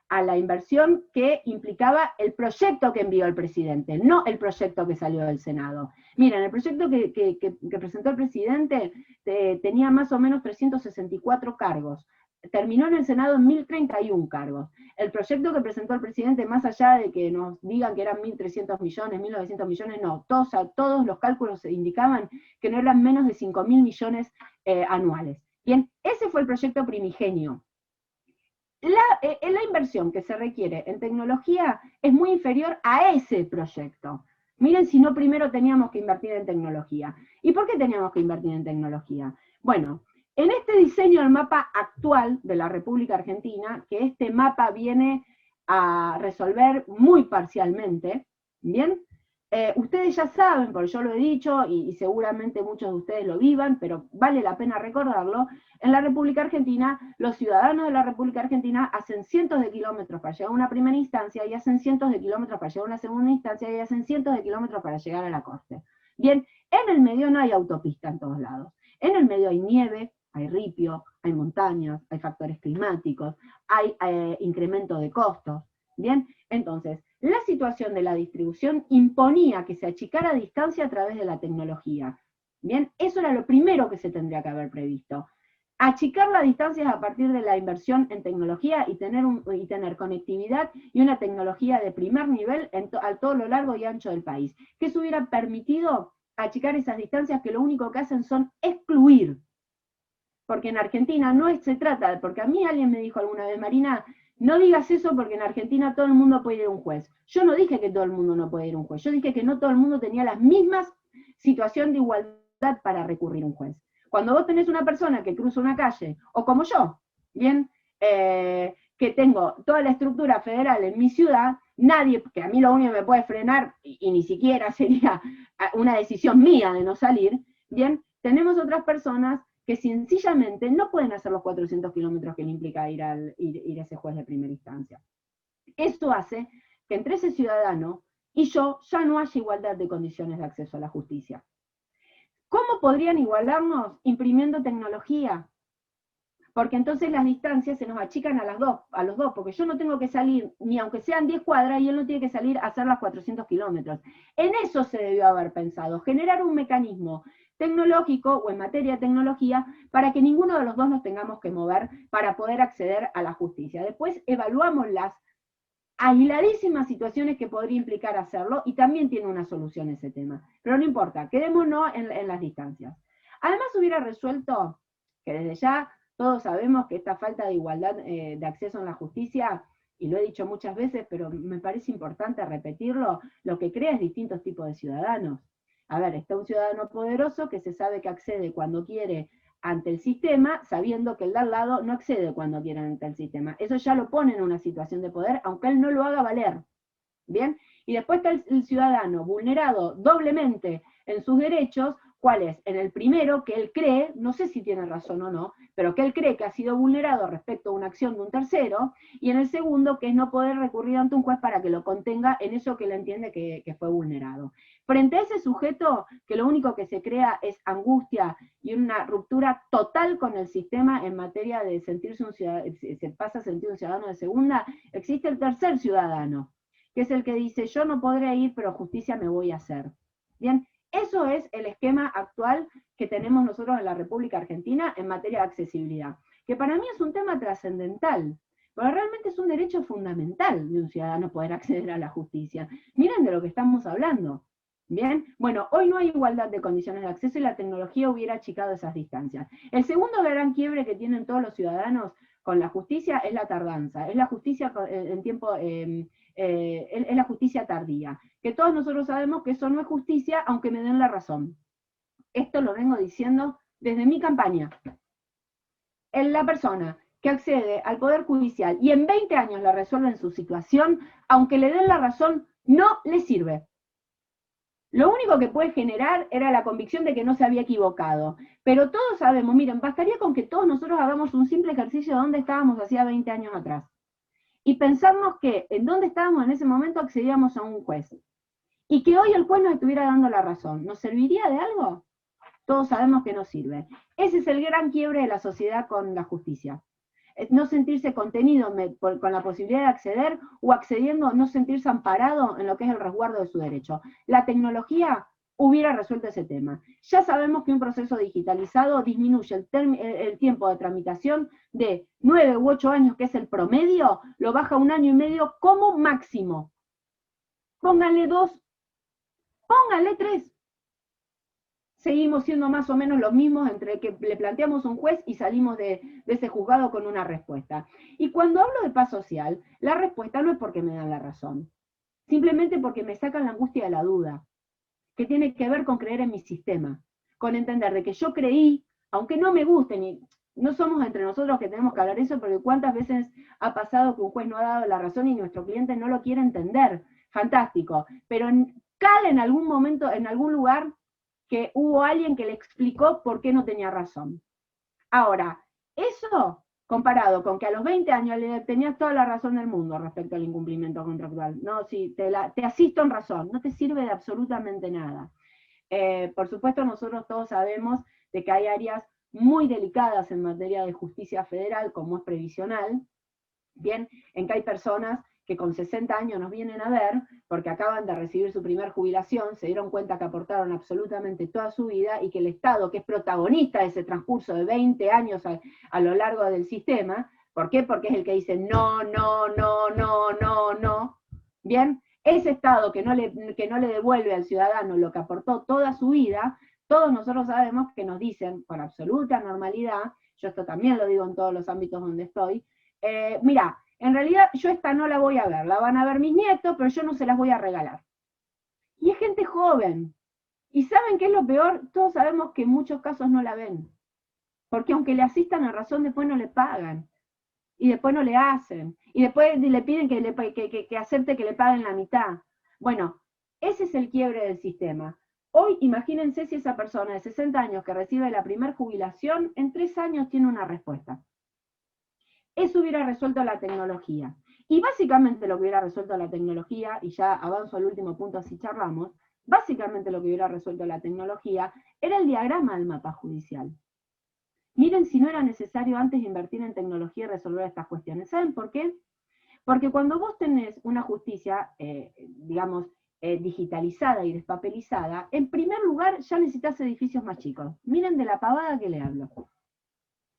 a la inversión que implicaba el proyecto que envió el presidente, no el proyecto que salió del Senado. Miren, el proyecto que presentó el presidente tenía más o menos 364 cargos. Terminó en el Senado en 1.031 cargos. El proyecto que presentó el presidente, más allá de que nos digan que eran 1.300 millones, 1.900 millones, no, todos los cálculos indicaban que no eran menos de 5.000 millones anuales. Bien, ese fue el proyecto primigenio. La inversión que se requiere en tecnología es muy inferior a ese proyecto. Miren si no primero teníamos que invertir en tecnología. ¿Y por qué teníamos que invertir en tecnología? Bueno, en este diseño del mapa actual de la República Argentina, que este mapa viene a resolver muy parcialmente, ¿bien? Ustedes ya saben, porque yo lo he dicho, y seguramente muchos de ustedes lo vivan, pero vale la pena recordarlo, en la República Argentina, los ciudadanos de la República Argentina hacen cientos de kilómetros para llegar a una primera instancia, y hacen cientos de kilómetros para llegar a una segunda instancia, y hacen cientos de kilómetros para llegar a la Corte. Bien, en el medio no hay autopista en todos lados. En el medio hay nieve, hay ripio, hay montañas, hay factores climáticos, hay incremento de costos. Bien, entonces, la situación de la distribución imponía que se achicara distancia a través de la tecnología. Bien, eso era lo primero que se tendría que haber previsto. Achicar las distancias a partir de la inversión en tecnología y tener conectividad y una tecnología de primer nivel a todo lo largo y ancho del país. Que eso hubiera permitido achicar esas distancias que lo único que hacen son excluir. Porque en Argentina no se trata, porque a mí alguien me dijo alguna vez, Marina, no digas eso porque en Argentina todo el mundo puede ir a un juez. Yo no dije que todo el mundo no puede ir a un juez, yo dije que no todo el mundo tenía las mismas situaciones de igualdad para recurrir a un juez. Cuando vos tenés una persona que cruza una calle, o como yo, ¿bien? que tengo toda la estructura federal en mi ciudad, nadie, que a mí lo único que me puede frenar, y ni siquiera sería una decisión mía de no salir, bien, tenemos otras personas que sencillamente no pueden hacer los 400 kilómetros que le implica ir a ese juez de primera instancia. Esto hace que entre ese ciudadano y yo ya no haya igualdad de condiciones de acceso a la justicia. ¿Cómo podrían igualarnos? Imprimiendo tecnología. Porque entonces las distancias se nos achican a los dos, porque yo no tengo que salir, ni aunque sean 10 cuadras, y él no tiene que salir a hacer las 400 kilómetros. En eso se debió haber pensado, generar un mecanismo tecnológico o en materia de tecnología para que ninguno de los dos nos tengamos que mover para poder acceder a la justicia. Después evaluamos las aisladísimas situaciones que podría implicar hacerlo y también tiene una solución ese tema. Pero no importa, quedémonos en las distancias. Además hubiera resuelto que desde ya todos sabemos que esta falta de igualdad de acceso a la justicia, y lo he dicho muchas veces, pero me parece importante repetirlo, lo que crea es distintos tipos de ciudadanos. A ver, está un ciudadano poderoso que se sabe que accede cuando quiere ante el sistema, sabiendo que el de al lado no accede cuando quiere ante el sistema. Eso ya lo pone en una situación de poder, aunque él no lo haga valer. ¿Bien? Y después está el ciudadano vulnerado doblemente en sus derechos. ¿Cuál es? En el primero, que él cree, no sé si tiene razón o no, pero que él cree que ha sido vulnerado respecto a una acción de un tercero, y en el segundo, que es no poder recurrir ante un juez para que lo contenga en eso que él entiende que fue vulnerado. Frente a ese sujeto, que lo único que se crea es angustia y una ruptura total con el sistema en materia de sentirse un ciudadano, se pasa a sentir un ciudadano de segunda, existe el tercer ciudadano, que es el que dice, yo no podré ir, pero justicia me voy a hacer. Bien, eso es el esquema actual que tenemos nosotros en la República Argentina en materia de accesibilidad, que para mí es un tema trascendental, pero realmente es un derecho fundamental de un ciudadano poder acceder a la justicia. Miren de lo que estamos hablando. Bien, bueno, hoy no hay igualdad de condiciones de acceso y la tecnología hubiera achicado esas distancias. El segundo gran quiebre que tienen todos los ciudadanos con la justicia es la tardanza, es la justicia en tiempo... es la justicia tardía, que todos nosotros sabemos que eso no es justicia, aunque me den la razón. Esto lo vengo diciendo desde mi campaña. En la persona que accede al Poder Judicial y en 20 años la resuelven su situación, aunque le den la razón, no le sirve. Lo único que puede generar era la convicción de que no se había equivocado. Pero todos sabemos, miren, bastaría con que todos nosotros hagamos un simple ejercicio de dónde estábamos hacía 20 años atrás. Y pensamos que en dónde estábamos en ese momento accedíamos a un juez. Y que hoy el juez nos estuviera dando la razón. ¿Nos serviría de algo? Todos sabemos que no sirve. Ese es el gran quiebre de la sociedad con la justicia. No sentirse contenido con la posibilidad de acceder, o accediendo, no sentirse amparado en lo que es el resguardo de su derecho. La tecnología hubiera resuelto ese tema. Ya sabemos que un proceso digitalizado disminuye el tiempo de tramitación de 9 u 8 años, que es el promedio, lo baja a 1 año y medio como máximo. Pónganle 2, pónganle 3. Seguimos siendo más o menos los mismos entre que le planteamos un juez y salimos de ese juzgado con una respuesta. Y cuando hablo de paz social, la respuesta no es porque me dan la razón, simplemente porque me sacan la angustia de la duda, que tiene que ver con creer en mi sistema, con entender de que yo creí, aunque no me guste, ni, no somos entre nosotros que tenemos que hablar eso, porque cuántas veces ha pasado que un juez no ha dado la razón y nuestro cliente no lo quiere entender. Fantástico, pero cala en algún momento, en algún lugar, que hubo alguien que le explicó por qué no tenía razón. Ahora, eso comparado con que a los 20 años tenías toda la razón del mundo respecto al incumplimiento contractual. No, sí, te asisto en razón, no te sirve de absolutamente nada. Por supuesto, nosotros todos sabemos de que hay áreas muy delicadas en materia de justicia federal, como es previsional, bien, en que hay personas que con 60 años nos vienen a ver, porque acaban de recibir su primer jubilación, se dieron cuenta que aportaron absolutamente toda su vida, y que el Estado, que es protagonista de ese transcurso de 20 años a lo largo del sistema, ¿por qué? Porque es el que dice no, no, no, no, no, no, bien, ese Estado que no le devuelve al ciudadano lo que aportó toda su vida, todos nosotros sabemos que nos dicen con absoluta normalidad, yo esto también lo digo en todos los ámbitos donde estoy, mira, en realidad yo esta no la voy a ver, la van a ver mis nietos, pero yo no se las voy a regalar. Y es gente joven. ¿Y saben qué es lo peor? Todos sabemos que en muchos casos no la ven. Porque aunque le asistan a razón, después no le pagan. y después no le hacen, y después le piden que acepte que le paguen la mitad. Bueno, ese es el quiebre del sistema. Hoy imagínense si esa persona de 60 años que recibe la primer jubilación, en 3 años tiene una respuesta. Eso hubiera resuelto la tecnología. Y básicamente lo que hubiera resuelto la tecnología, y ya avanzo al último punto así charlamos, básicamente lo que hubiera resuelto la tecnología era el diagrama del mapa judicial. Miren si no era necesario antes invertir en tecnología y resolver estas cuestiones. ¿Saben por qué? Porque cuando vos tenés una justicia, digamos, digitalizada y despapelizada, en primer lugar ya necesitas edificios más chicos. Miren de la pavada que le hablo.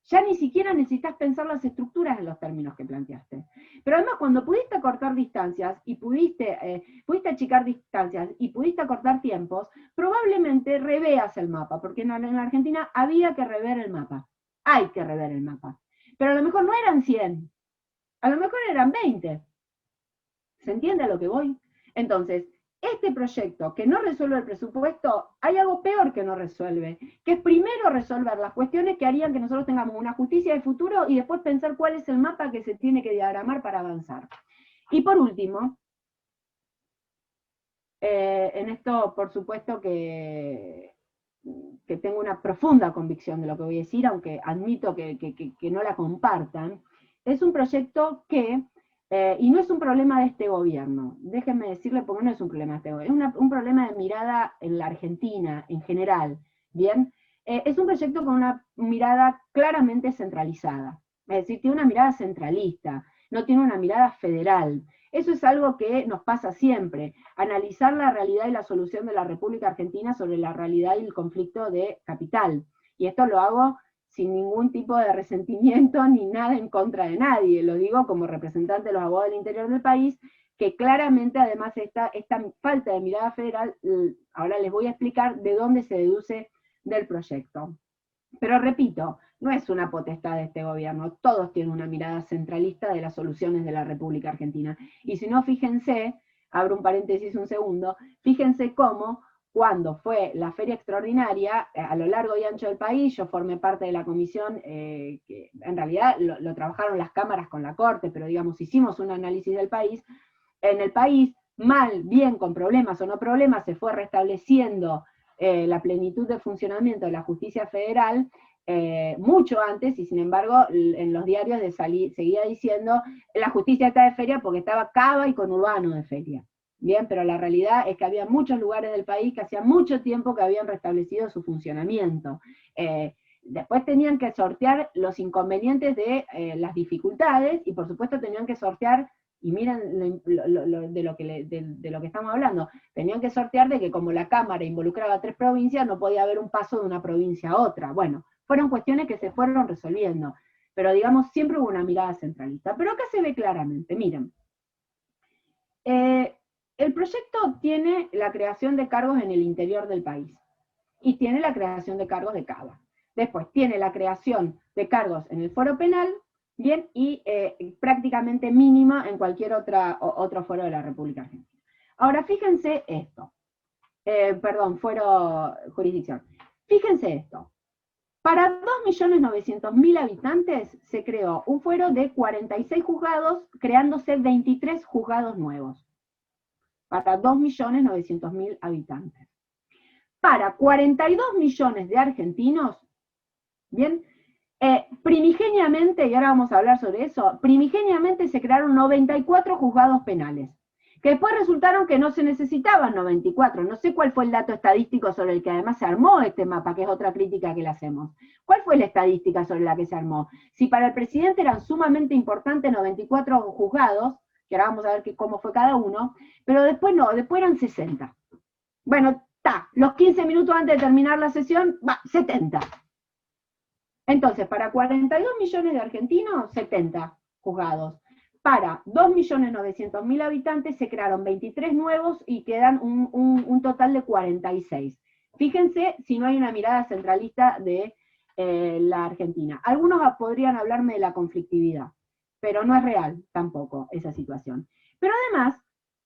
Ya ni siquiera necesitas pensar las estructuras en los términos que planteaste. Pero además, cuando pudiste acortar distancias y pudiste achicar distancias y pudiste acortar tiempos, probablemente reveas el mapa, porque en la Argentina había que rever el mapa. Hay que rever el mapa. Pero a lo mejor no eran 100, a lo mejor eran 20. ¿Se entiende a lo que voy? Entonces, este proyecto que no resuelve el presupuesto, hay algo peor que no resuelve, que es primero resolver las cuestiones que harían que nosotros tengamos una justicia de futuro y después pensar cuál es el mapa que se tiene que diagramar para avanzar. Y por último, en esto por supuesto que tengo una profunda convicción de lo que voy a decir, aunque admito que no la compartan, es un proyecto que y no es un problema de este gobierno, déjenme decirle porque no es un problema de este gobierno, es un problema de mirada en la Argentina en general, ¿bien? Es un proyecto con una mirada claramente centralizada, es decir, tiene una mirada centralista, no tiene una mirada federal. Eso es algo que nos pasa siempre, analizar la realidad y la solución de la República Argentina sobre la realidad y el conflicto de capital. Y esto lo hago sin ningún tipo de resentimiento ni nada en contra de nadie, lo digo como representante de los abogados del interior del país, que claramente además esta falta de mirada federal, ahora les voy a explicar de dónde se deduce del proyecto. Pero repito, no es una potestad de este gobierno, todos tienen una mirada centralista de las soluciones de la República Argentina. Y si no, fíjense, abro un paréntesis un segundo, fíjense cómo cuando fue la feria extraordinaria, a lo largo y ancho del país, yo formé parte de la comisión, que en realidad lo trabajaron las cámaras con la Corte, pero digamos, hicimos un análisis del país. En el país, mal, bien, con problemas o no problemas, se fue restableciendo la plenitud de funcionamiento de la justicia federal, mucho antes, y sin embargo, en los diarios seguía diciendo, la justicia está de feria porque estaba Cava y Conurbano de feria. Bien, pero la realidad es que había muchos lugares del país que hacía mucho tiempo que habían restablecido su funcionamiento. Después tenían que sortear los inconvenientes de las dificultades, y por supuesto tenían que sortear, y miren de lo que estamos hablando, tenían que sortear de que como la Cámara involucraba a 3 provincias, no podía haber un paso de una provincia a otra. Bueno, fueron cuestiones que se fueron resolviendo, pero digamos, siempre hubo una mirada centralista. Pero acá se ve claramente, miren. El proyecto tiene la creación de cargos en el interior del país y tiene la creación de cargos de Cava. Después tiene la creación de cargos en el foro penal, bien, y prácticamente mínima en cualquier otro foro de la República Argentina. Ahora, fíjense esto. Foro jurisdicción. Fíjense esto. Para 2.900.000 habitantes se creó un fuero de 46 juzgados, creándose 23 juzgados nuevos. Para 2.900.000 habitantes. Para 42 millones de argentinos, bien, primigeniamente, y ahora vamos a hablar sobre eso, primigeniamente se crearon 94 juzgados penales, que después resultaron que no se necesitaban 94, no sé cuál fue el dato estadístico sobre el que además se armó este mapa, que es otra crítica que le hacemos. ¿Cuál fue la estadística sobre la que se armó? Si para el presidente eran sumamente importantes 94 juzgados, que ahora vamos a ver cómo fue cada uno, pero después no, después eran 60. Bueno, los 15 minutos antes de terminar la sesión, 70. Entonces, para 42 millones de argentinos, 70 juzgados. Para 2.900.000 habitantes se crearon 23 nuevos y quedan un total de 46. Fíjense si no hay una mirada centralista de la Argentina. Algunos podrían hablarme de la conflictividad, pero no es real tampoco esa situación. Pero además,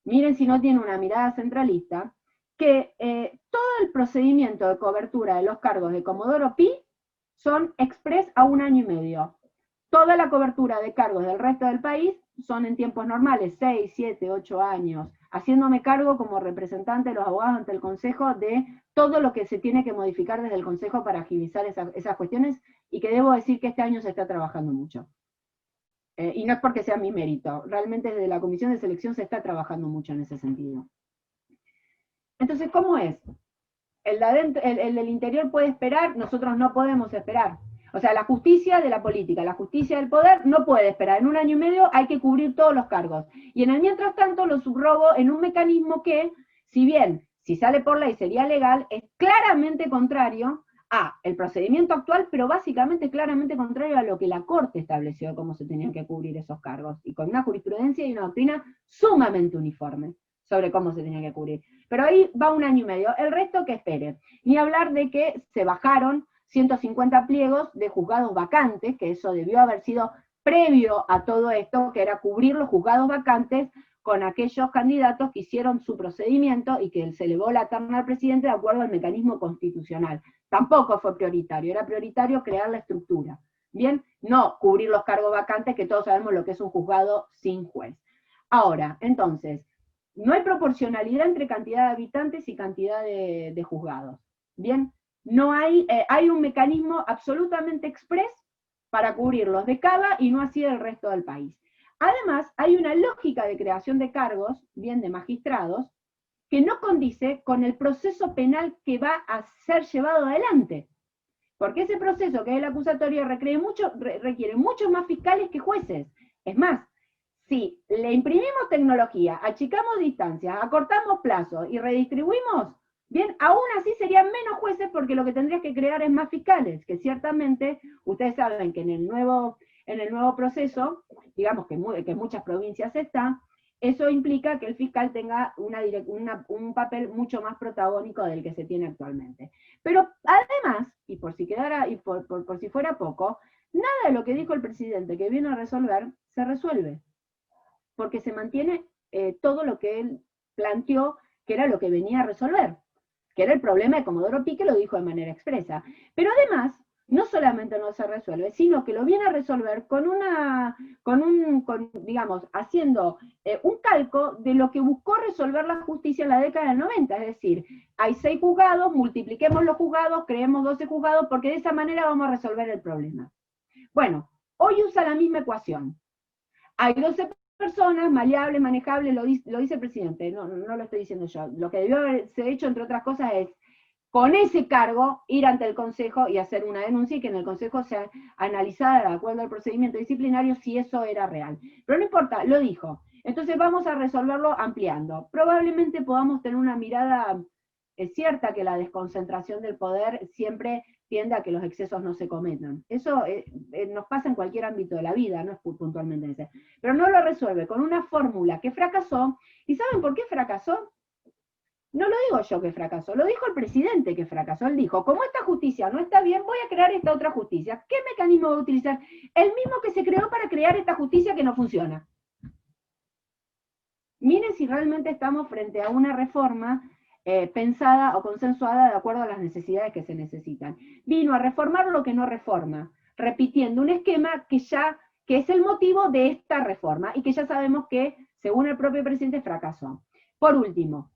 miren si no tiene una mirada centralista, que todo el procedimiento de cobertura de los cargos de Comodoro Pi son express a 1 año y medio. Toda la cobertura de cargos del resto del país son en tiempos normales, 6, 7, 8 años, haciéndome cargo como representante de los abogados ante el Consejo de todo lo que se tiene que modificar desde el Consejo para agilizar esas cuestiones, y que debo decir que este año se está trabajando mucho. Y no es porque sea mi mérito, realmente desde la Comisión de Selección se está trabajando mucho en ese sentido. Entonces, ¿cómo es? El del interior puede esperar, nosotros no podemos esperar. O sea, la justicia de la política, la justicia del poder no puede esperar. En un año y medio hay que cubrir todos los cargos. Y en el mientras tanto lo subrogo en un mecanismo que, si bien, si sale por ley sería legal, es claramente contrario a el procedimiento actual, pero básicamente claramente contrario a lo que la Corte estableció de cómo se tenían que cubrir esos cargos, y con una jurisprudencia y una doctrina sumamente uniforme sobre cómo se tenía que cubrir. Pero ahí va un año y medio, el resto que espere. Ni hablar de que se bajaron 150 pliegos de juzgados vacantes, que eso debió haber sido previo a todo esto, que era cubrir los juzgados vacantes con aquellos candidatos que hicieron su procedimiento y que se elevó la terna al presidente de acuerdo al mecanismo constitucional. Tampoco fue prioritario, era prioritario crear la estructura. Bien, no cubrir los cargos vacantes, que todos sabemos lo que es un juzgado sin juez. Ahora, entonces, no hay proporcionalidad entre cantidad de habitantes y cantidad de juzgados. Bien, no hay, hay un mecanismo absolutamente exprés para cubrirlos de cada y no así del resto del país. Además, hay una lógica de creación de cargos, bien de magistrados, que no condice con el proceso penal que va a ser llevado adelante. Porque ese proceso, que es el acusatorio, requiere muchos más fiscales que jueces. Es más, si le imprimimos tecnología, achicamos distancias, acortamos plazos y redistribuimos, bien, aún así serían menos jueces, porque lo que tendrías que crear es más fiscales, que ciertamente, ustedes saben que en el nuevo proceso, digamos que en muchas provincias está, eso implica que el fiscal tenga un papel mucho más protagónico del que se tiene actualmente. Pero además, y por si quedara, y por si fuera poco, nada de lo que dijo el presidente que vino a resolver, se resuelve, porque se mantiene todo lo que él planteó que era lo que venía a resolver, que era el problema de Comodoro Pi, que lo dijo de manera expresa. Pero además, no solamente no se resuelve, sino que lo viene a resolver digamos, haciendo un calco de lo que buscó resolver la justicia en la década del 90, es decir, hay 6 juzgados, multipliquemos los juzgados, creemos 12 juzgados, porque de esa manera vamos a resolver el problema. Bueno, hoy usa la misma ecuación. Hay 12 personas, maleables, manejables, lo dice el presidente, no lo estoy diciendo yo. Lo que debió haberse hecho, entre otras cosas, es con ese cargo ir ante el Consejo y hacer una denuncia, y que en el Consejo sea analizada de acuerdo al procedimiento disciplinario si eso era real. Pero no importa, lo dijo. Entonces vamos a resolverlo ampliando. Probablemente podamos tener una mirada cierta, que la desconcentración del poder siempre tiende a que los excesos no se cometan. Eso nos pasa en cualquier ámbito de la vida, no es puntualmente en ese. Pero no lo resuelve con una fórmula que fracasó. ¿Y saben por qué fracasó? No lo digo yo que fracasó, lo dijo el presidente que fracasó. Él dijo, como esta justicia no está bien, voy a crear esta otra justicia. ¿Qué mecanismo voy a utilizar? El mismo que se creó para crear esta justicia que no funciona. Miren si realmente estamos frente a una reforma pensada o consensuada de acuerdo a las necesidades que se necesitan. Vino a reformar lo que no reforma, repitiendo un esquema que es el motivo de esta reforma, y que ya sabemos que, según el propio presidente, fracasó. Por último,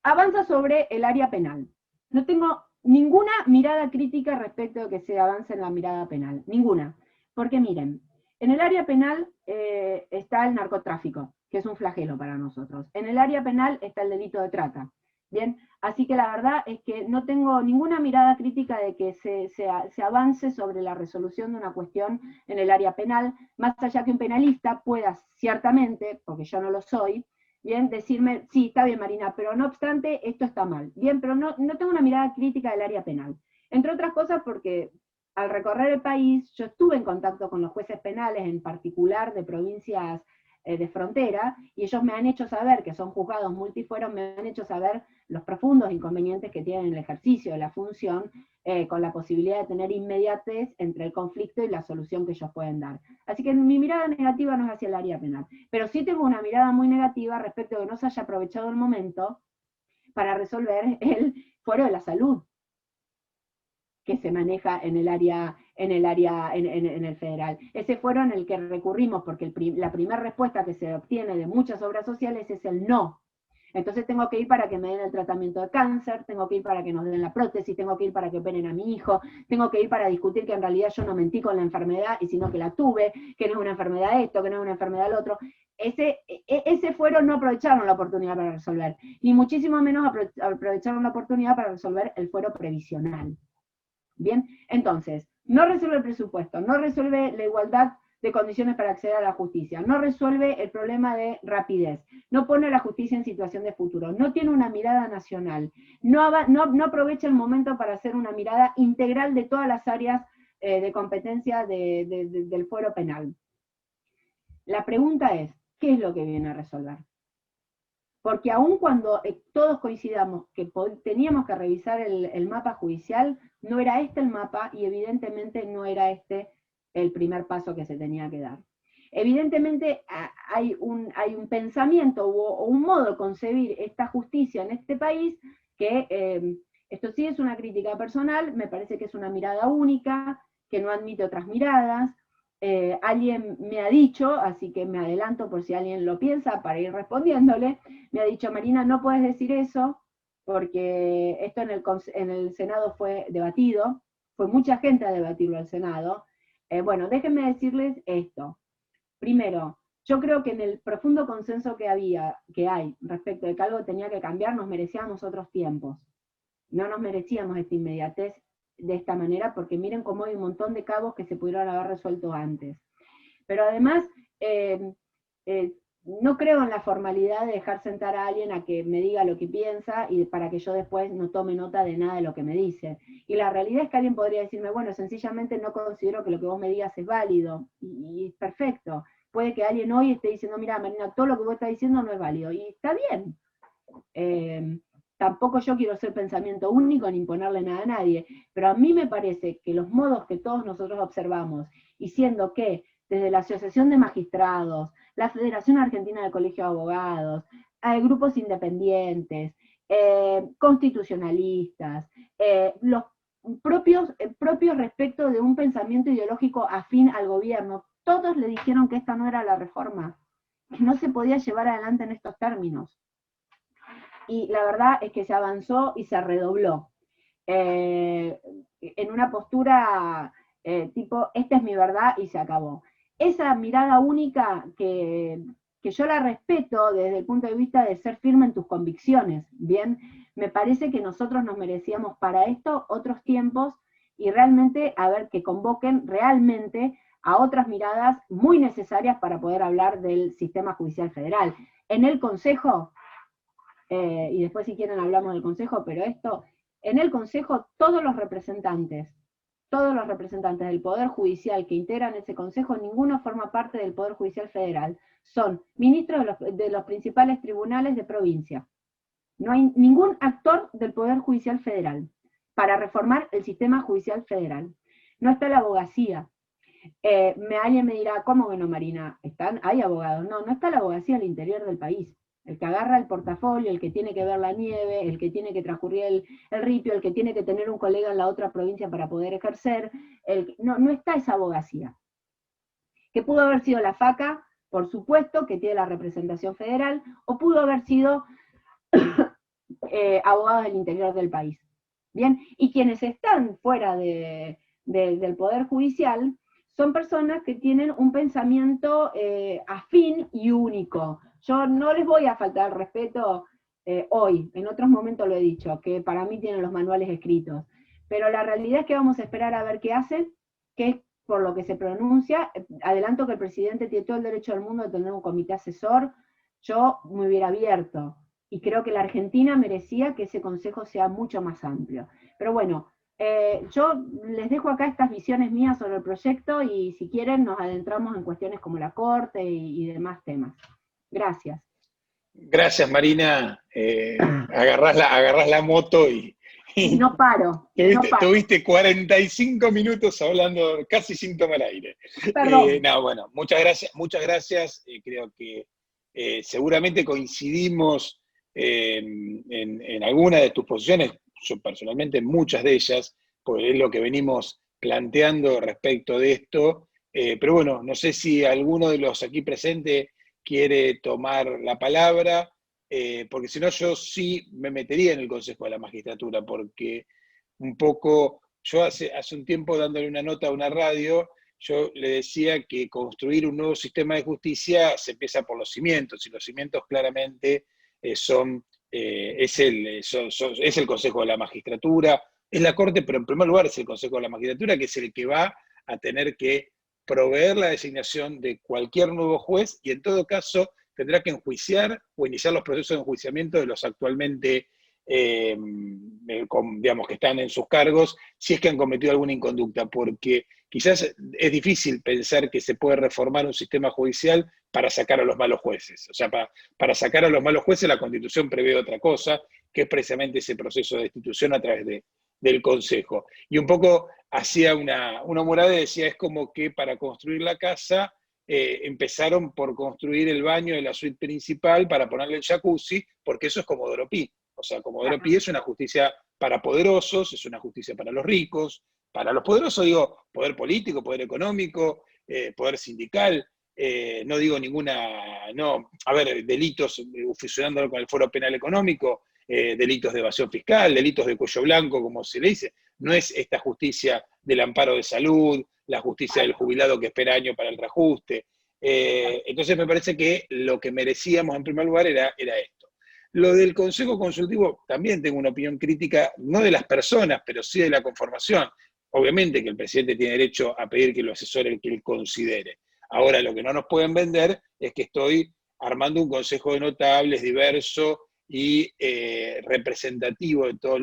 avanza sobre el área penal. No tengo ninguna mirada crítica respecto de que se avance en la mirada penal, ninguna. Porque miren, en el área penal está el narcotráfico, que es un flagelo para nosotros. En el área penal está el delito de trata. Bien, así que la verdad es que no tengo ninguna mirada crítica de que se avance sobre la resolución de una cuestión en el área penal, más allá que un penalista pueda ciertamente, porque yo no lo soy, bien, decirme, sí, está bien, Marina, pero no obstante, esto está mal. Bien, pero no tengo una mirada crítica del área penal. Entre otras cosas porque al recorrer el país, yo estuve en contacto con los jueces penales, en particular de provincias de frontera, y ellos me han hecho saber que son juzgados multifueros, me han hecho saber los profundos inconvenientes que tienen el ejercicio de la función, con la posibilidad de tener inmediatez entre el conflicto y la solución que ellos pueden dar. Así que mi mirada negativa no es hacia el área penal, pero sí tengo una mirada muy negativa respecto de que no se haya aprovechado el momento para resolver el fuero de la salud que se maneja en el área en el área, en el federal. Ese fuero en el que recurrimos, porque la primera respuesta que se obtiene de muchas obras sociales es el no. Entonces tengo que ir para que me den el tratamiento de cáncer, tengo que ir para que nos den la prótesis, tengo que ir para que operen a mi hijo, tengo que ir para discutir que en realidad yo no mentí con la enfermedad, y sino que la tuve, que no es una enfermedad esto, que no es una enfermedad lo otro. Ese fuero no aprovecharon la oportunidad para resolver, ni muchísimo menos aprovecharon la oportunidad para resolver el fuero previsional. Bien, entonces, no resuelve el presupuesto, no resuelve la igualdad de condiciones para acceder a la justicia, no resuelve el problema de rapidez, no pone a la justicia en situación de futuro, no tiene una mirada nacional, no aprovecha el momento para hacer una mirada integral de todas las áreas de competencia del fuero penal. La pregunta es, ¿qué es lo que viene a resolver? Porque aun cuando todos coincidamos que teníamos que revisar el mapa judicial, no era este el mapa y evidentemente no era este el primer paso que se tenía que dar. Evidentemente hay un pensamiento o un modo de concebir esta justicia en este país que, esto sí es una crítica personal, me parece que es una mirada única, que no admite otras miradas. Alguien me ha dicho, así que me adelanto por si alguien lo piensa para ir respondiéndole, me ha dicho: Marina, no puedes decir eso, porque esto en el Senado fue debatido, fue mucha gente a debatirlo al Senado. Bueno, déjenme decirles esto. Primero, yo creo que en el profundo consenso que hay respecto de que algo tenía que cambiar, nos merecíamos otros tiempos. No nos merecíamos esta inmediatez de esta manera, porque miren cómo hay un montón de cabos que se pudieron haber resuelto antes. Pero además, no creo en la formalidad de dejar sentar a alguien a que me diga lo que piensa y para que yo después no tome nota de nada de lo que me dice. Y la realidad es que alguien podría decirme: bueno, sencillamente no considero que lo que vos me digas es válido, y perfecto. Puede que alguien hoy esté diciendo: mira, Marina, todo lo que vos estás diciendo no es válido, y está bien. Tampoco yo quiero ser pensamiento único ni imponerle nada a nadie, pero a mí me parece que los modos que todos nosotros observamos, y siendo que desde la Asociación de Magistrados, la Federación Argentina de Colegio de Abogados, hay grupos independientes, constitucionalistas, los propios respecto de un pensamiento ideológico afín al gobierno, todos le dijeron que esta no era la reforma, que no se podía llevar adelante en estos términos. Y la verdad es que se avanzó y se redobló. En una postura tipo, esta es mi verdad y se acabó. Esa mirada única que yo la respeto desde el punto de vista de ser firme en tus convicciones, ¿bien? Me parece que nosotros nos merecíamos para esto otros tiempos y realmente, a ver, que convoquen realmente a otras miradas muy necesarias para poder hablar del sistema judicial federal. En el Consejo, y después si quieren hablamos del Consejo, pero en el Consejo todos los representantes del Poder Judicial que integran ese Consejo, ninguno forma parte del Poder Judicial Federal, son ministros de los principales tribunales de provincia. No hay ningún actor del Poder Judicial Federal para reformar el sistema judicial federal. No está la abogacía. Alguien me dirá: ¿cómo que no, Marina? Hay abogados. No está la abogacía al interior del país. El que agarra el portafolio, el que tiene que ver la nieve, el que tiene que transcurrir el ripio, el que tiene que tener un colega en la otra provincia para poder ejercer, no está esa abogacía. Que pudo haber sido la FACA, por supuesto, que tiene la representación federal, o pudo haber sido abogados del interior del país. Bien, y quienes están fuera del Poder Judicial son personas que tienen un pensamiento afín y único. Yo no les voy a faltar el respeto hoy, en otros momentos lo he dicho, que para mí tienen los manuales escritos, pero la realidad es que vamos a esperar a ver qué hacen, qué es por lo que se pronuncia. Adelanto que el presidente tiene todo el derecho del mundo de tener un comité asesor. Yo me hubiera abierto, y creo que la Argentina merecía que ese consejo sea mucho más amplio. Pero bueno, yo les dejo acá estas visiones mías sobre el proyecto, y si quieren nos adentramos en cuestiones como la Corte y demás temas. Gracias. Gracias, Marina. Agarrás la moto y no paro. Tuviste 45 minutos hablando casi sin tomar aire. Perdón. Bueno, muchas gracias. Creo que seguramente coincidimos en alguna de tus posiciones, yo personalmente en muchas de ellas, porque es lo que venimos planteando respecto de esto, pero bueno, no sé si alguno de los aquí presentes quiere tomar la palabra, porque si no yo sí me metería en el Consejo de la Magistratura, porque un poco, yo hace un tiempo dándole una nota a una radio, yo le decía que construir un nuevo sistema de justicia se empieza por los cimientos, y los cimientos claramente es el Consejo de la Magistratura, es la Corte, pero en primer lugar es el Consejo de la Magistratura, que es el que va a tener que proveer la designación de cualquier nuevo juez, y en todo caso tendrá que enjuiciar o iniciar los procesos de enjuiciamiento de los actualmente digamos, que están en sus cargos, si es que han cometido alguna inconducta, porque quizás es difícil pensar que se puede reformar un sistema judicial para sacar a los malos jueces. O sea, para sacar a los malos jueces la Constitución prevé otra cosa, que es precisamente ese proceso de destitución a través del Consejo. Y un poco hacía una morada y decía, es como que para construir la casa empezaron por construir el baño de la suite principal para ponerle el jacuzzi, porque eso es Comodoro Pi. O sea, Comodoro Pi es una justicia para poderosos, es una justicia para los ricos. Para los poderosos digo poder político, poder económico, poder sindical, no digo ninguna, no, a ver, delitos fusionándolo con el Foro Penal Económico, delitos de evasión fiscal, delitos de cuello blanco, como se le dice. No es esta justicia del amparo de salud, la justicia del jubilado que espera años para el reajuste. Entonces me parece que lo que merecíamos en primer lugar era esto. Lo del Consejo Consultivo, también tengo una opinión crítica, no de las personas, pero sí de la conformación. Obviamente que el presidente tiene derecho a pedir que lo asesore el que él considere. Ahora, lo que no nos pueden vender es que estoy armando un consejo de notables diverso y representativo de todos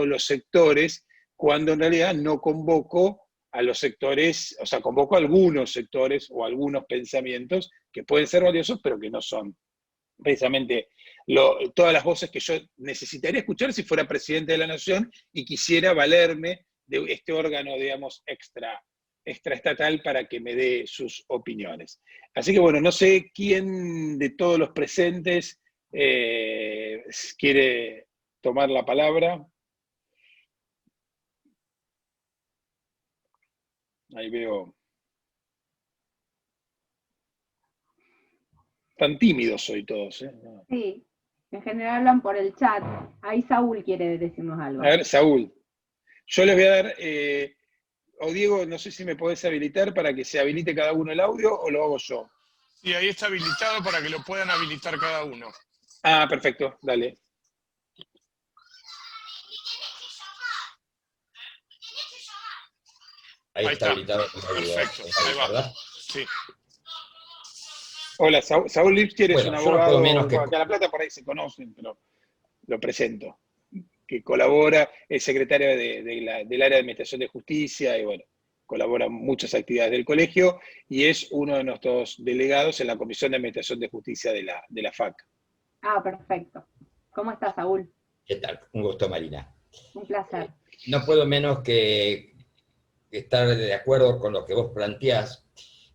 los sectores, cuando en realidad no convoco a los sectores, o sea, convoco a algunos sectores o algunos pensamientos que pueden ser valiosos, pero que no son precisamente todas las voces que yo necesitaría escuchar si fuera presidente de la Nación y quisiera valerme de este órgano, digamos, extraestatal para que me dé sus opiniones. Así que bueno, no sé quién de todos los presentes quiere tomar la palabra. Ahí veo. Tan tímidos hoy todos, ¿eh? Sí, en general hablan por el chat. Ahí Saúl quiere decirnos algo. A ver, Saúl, yo les voy a dar, o Diego, no sé si me podés habilitar para que se habilite cada uno el audio o lo hago yo. Sí, ahí está habilitado para que lo puedan habilitar cada uno. Ah, perfecto, dale. Ahí está habilitado. Perfecto, ahí va. Sí. Hola, Saúl Lipskier es un abogado, menos que... acá en La Plata por ahí se conocen, pero lo presento, que colabora, es secretario del área de Administración de Justicia y bueno, colabora en muchas actividades del colegio y es uno de nuestros delegados en la Comisión de Administración de Justicia de la FAC. Ah, perfecto. ¿Cómo estás, Saúl? ¿Qué tal? Un gusto, Marina. Un placer. No puedo menos que estar de acuerdo con lo que vos planteás,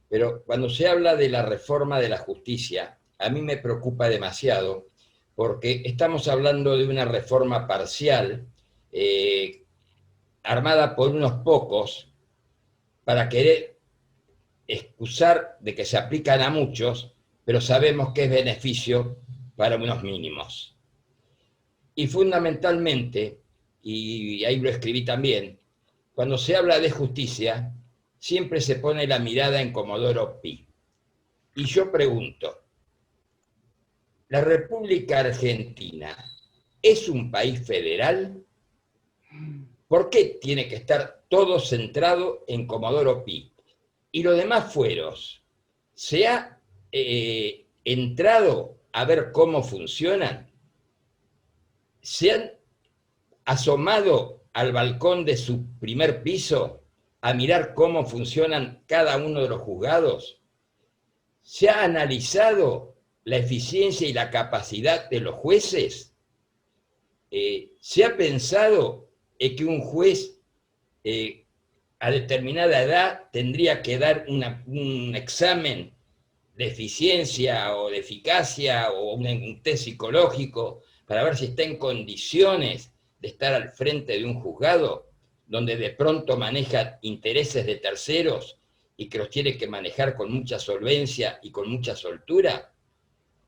pero cuando se habla de la reforma de la justicia, a mí me preocupa demasiado, porque estamos hablando de una reforma parcial, armada por unos pocos, para querer excusar de que se aplican a muchos, pero sabemos que es beneficio para unos mínimos. Y fundamentalmente, y ahí lo escribí también, cuando se habla de justicia, siempre se pone la mirada en Comodoro Pi. Y yo pregunto, ¿la República Argentina es un país federal? ¿Por qué tiene que estar todo centrado en Comodoro Pi? Y los demás fueros, ¿se ha entrado a ver cómo funcionan? ¿Se han asomado al balcón de su primer piso a mirar cómo funcionan cada uno de los juzgados? ¿Se ha analizado la eficiencia y la capacidad de los jueces? ¿Se ha pensado que un juez a determinada edad tendría que dar un examen de eficiencia o de eficacia o un test psicológico para ver si está en condiciones de estar al frente de un juzgado? donde de pronto manejan intereses de terceros y que los tiene que manejar con mucha solvencia y con mucha soltura?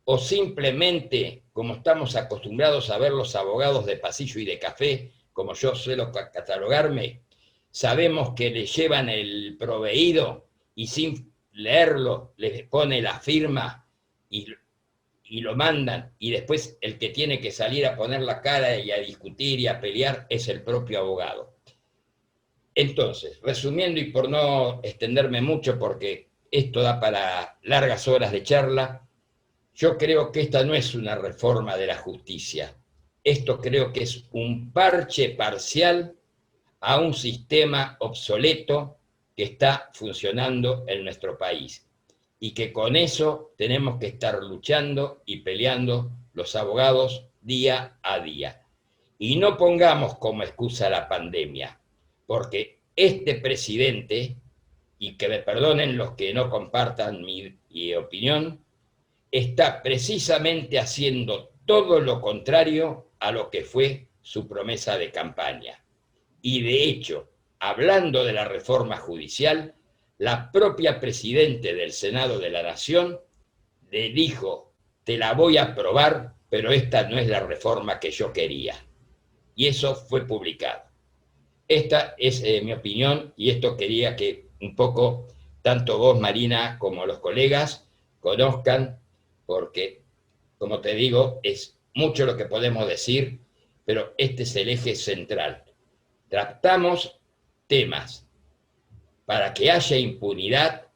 ¿O simplemente, como estamos acostumbrados a ver los abogados de pasillo y de café, como yo suelo catalogarme, sabemos que le llevan el proveído y sin leerlo les pone la firma y lo mandan, y después el que tiene que salir a poner la cara y a discutir y a pelear es el propio abogado? Entonces, resumiendo y por no extenderme mucho, porque esto da para largas horas de charla, yo creo que esta no es una reforma de la justicia. Esto creo que es un parche parcial a un sistema obsoleto que está funcionando en nuestro país. Y que con eso tenemos que estar luchando y peleando los abogados día a día. Y no pongamos como excusa la pandemia, porque este presidente, y que me perdonen los que no compartan mi opinión, está precisamente haciendo todo lo contrario a lo que fue su promesa de campaña. Y de hecho, hablando de la reforma judicial, la propia presidenta del Senado de la Nación le dijo: te la voy a aprobar, pero esta no es la reforma que yo quería. Y eso fue publicado. Esta es mi opinión, y esto quería que un poco tanto vos, Marina, como los colegas conozcan, porque, como te digo, es mucho lo que podemos decir, pero este es el eje central. Tratamos temas para que haya impunidad,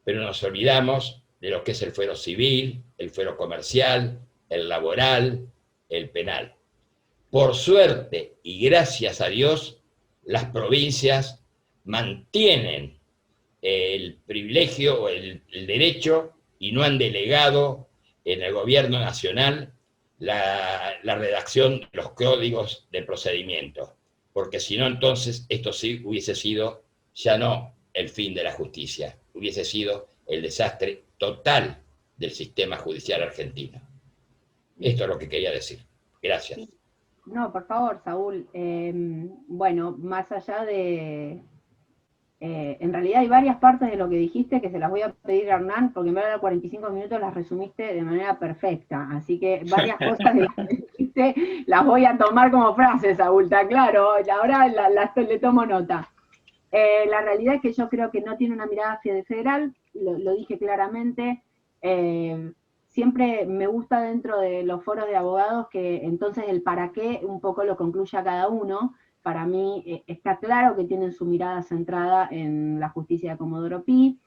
pero nos olvidamos de lo que es el fuero civil, el fuero comercial, el laboral, el penal. Por suerte y gracias a Dios, las provincias mantienen el privilegio o el derecho y no han delegado en el gobierno nacional la redacción de los códigos de procedimiento, porque si no, entonces esto sí hubiese sido ya no el fin de la justicia, hubiese sido el desastre total del sistema judicial argentino. Esto es lo que quería decir. Gracias. No, por favor, Saúl. Bueno, más allá de... en realidad hay varias partes de lo que dijiste que se las voy a pedir a Hernán, porque en verdad de 45 minutos las resumiste de manera perfecta, así que varias cosas de las que dijiste las voy a tomar como frases, Saúl, está claro, ahora le tomo nota. La realidad es que yo creo que no tiene una mirada federal, lo dije claramente. Siempre me gusta dentro de los foros de abogados que entonces el para qué un poco lo concluya cada uno. Para mí está claro que tienen su mirada centrada en la justicia de Comodoro Pi.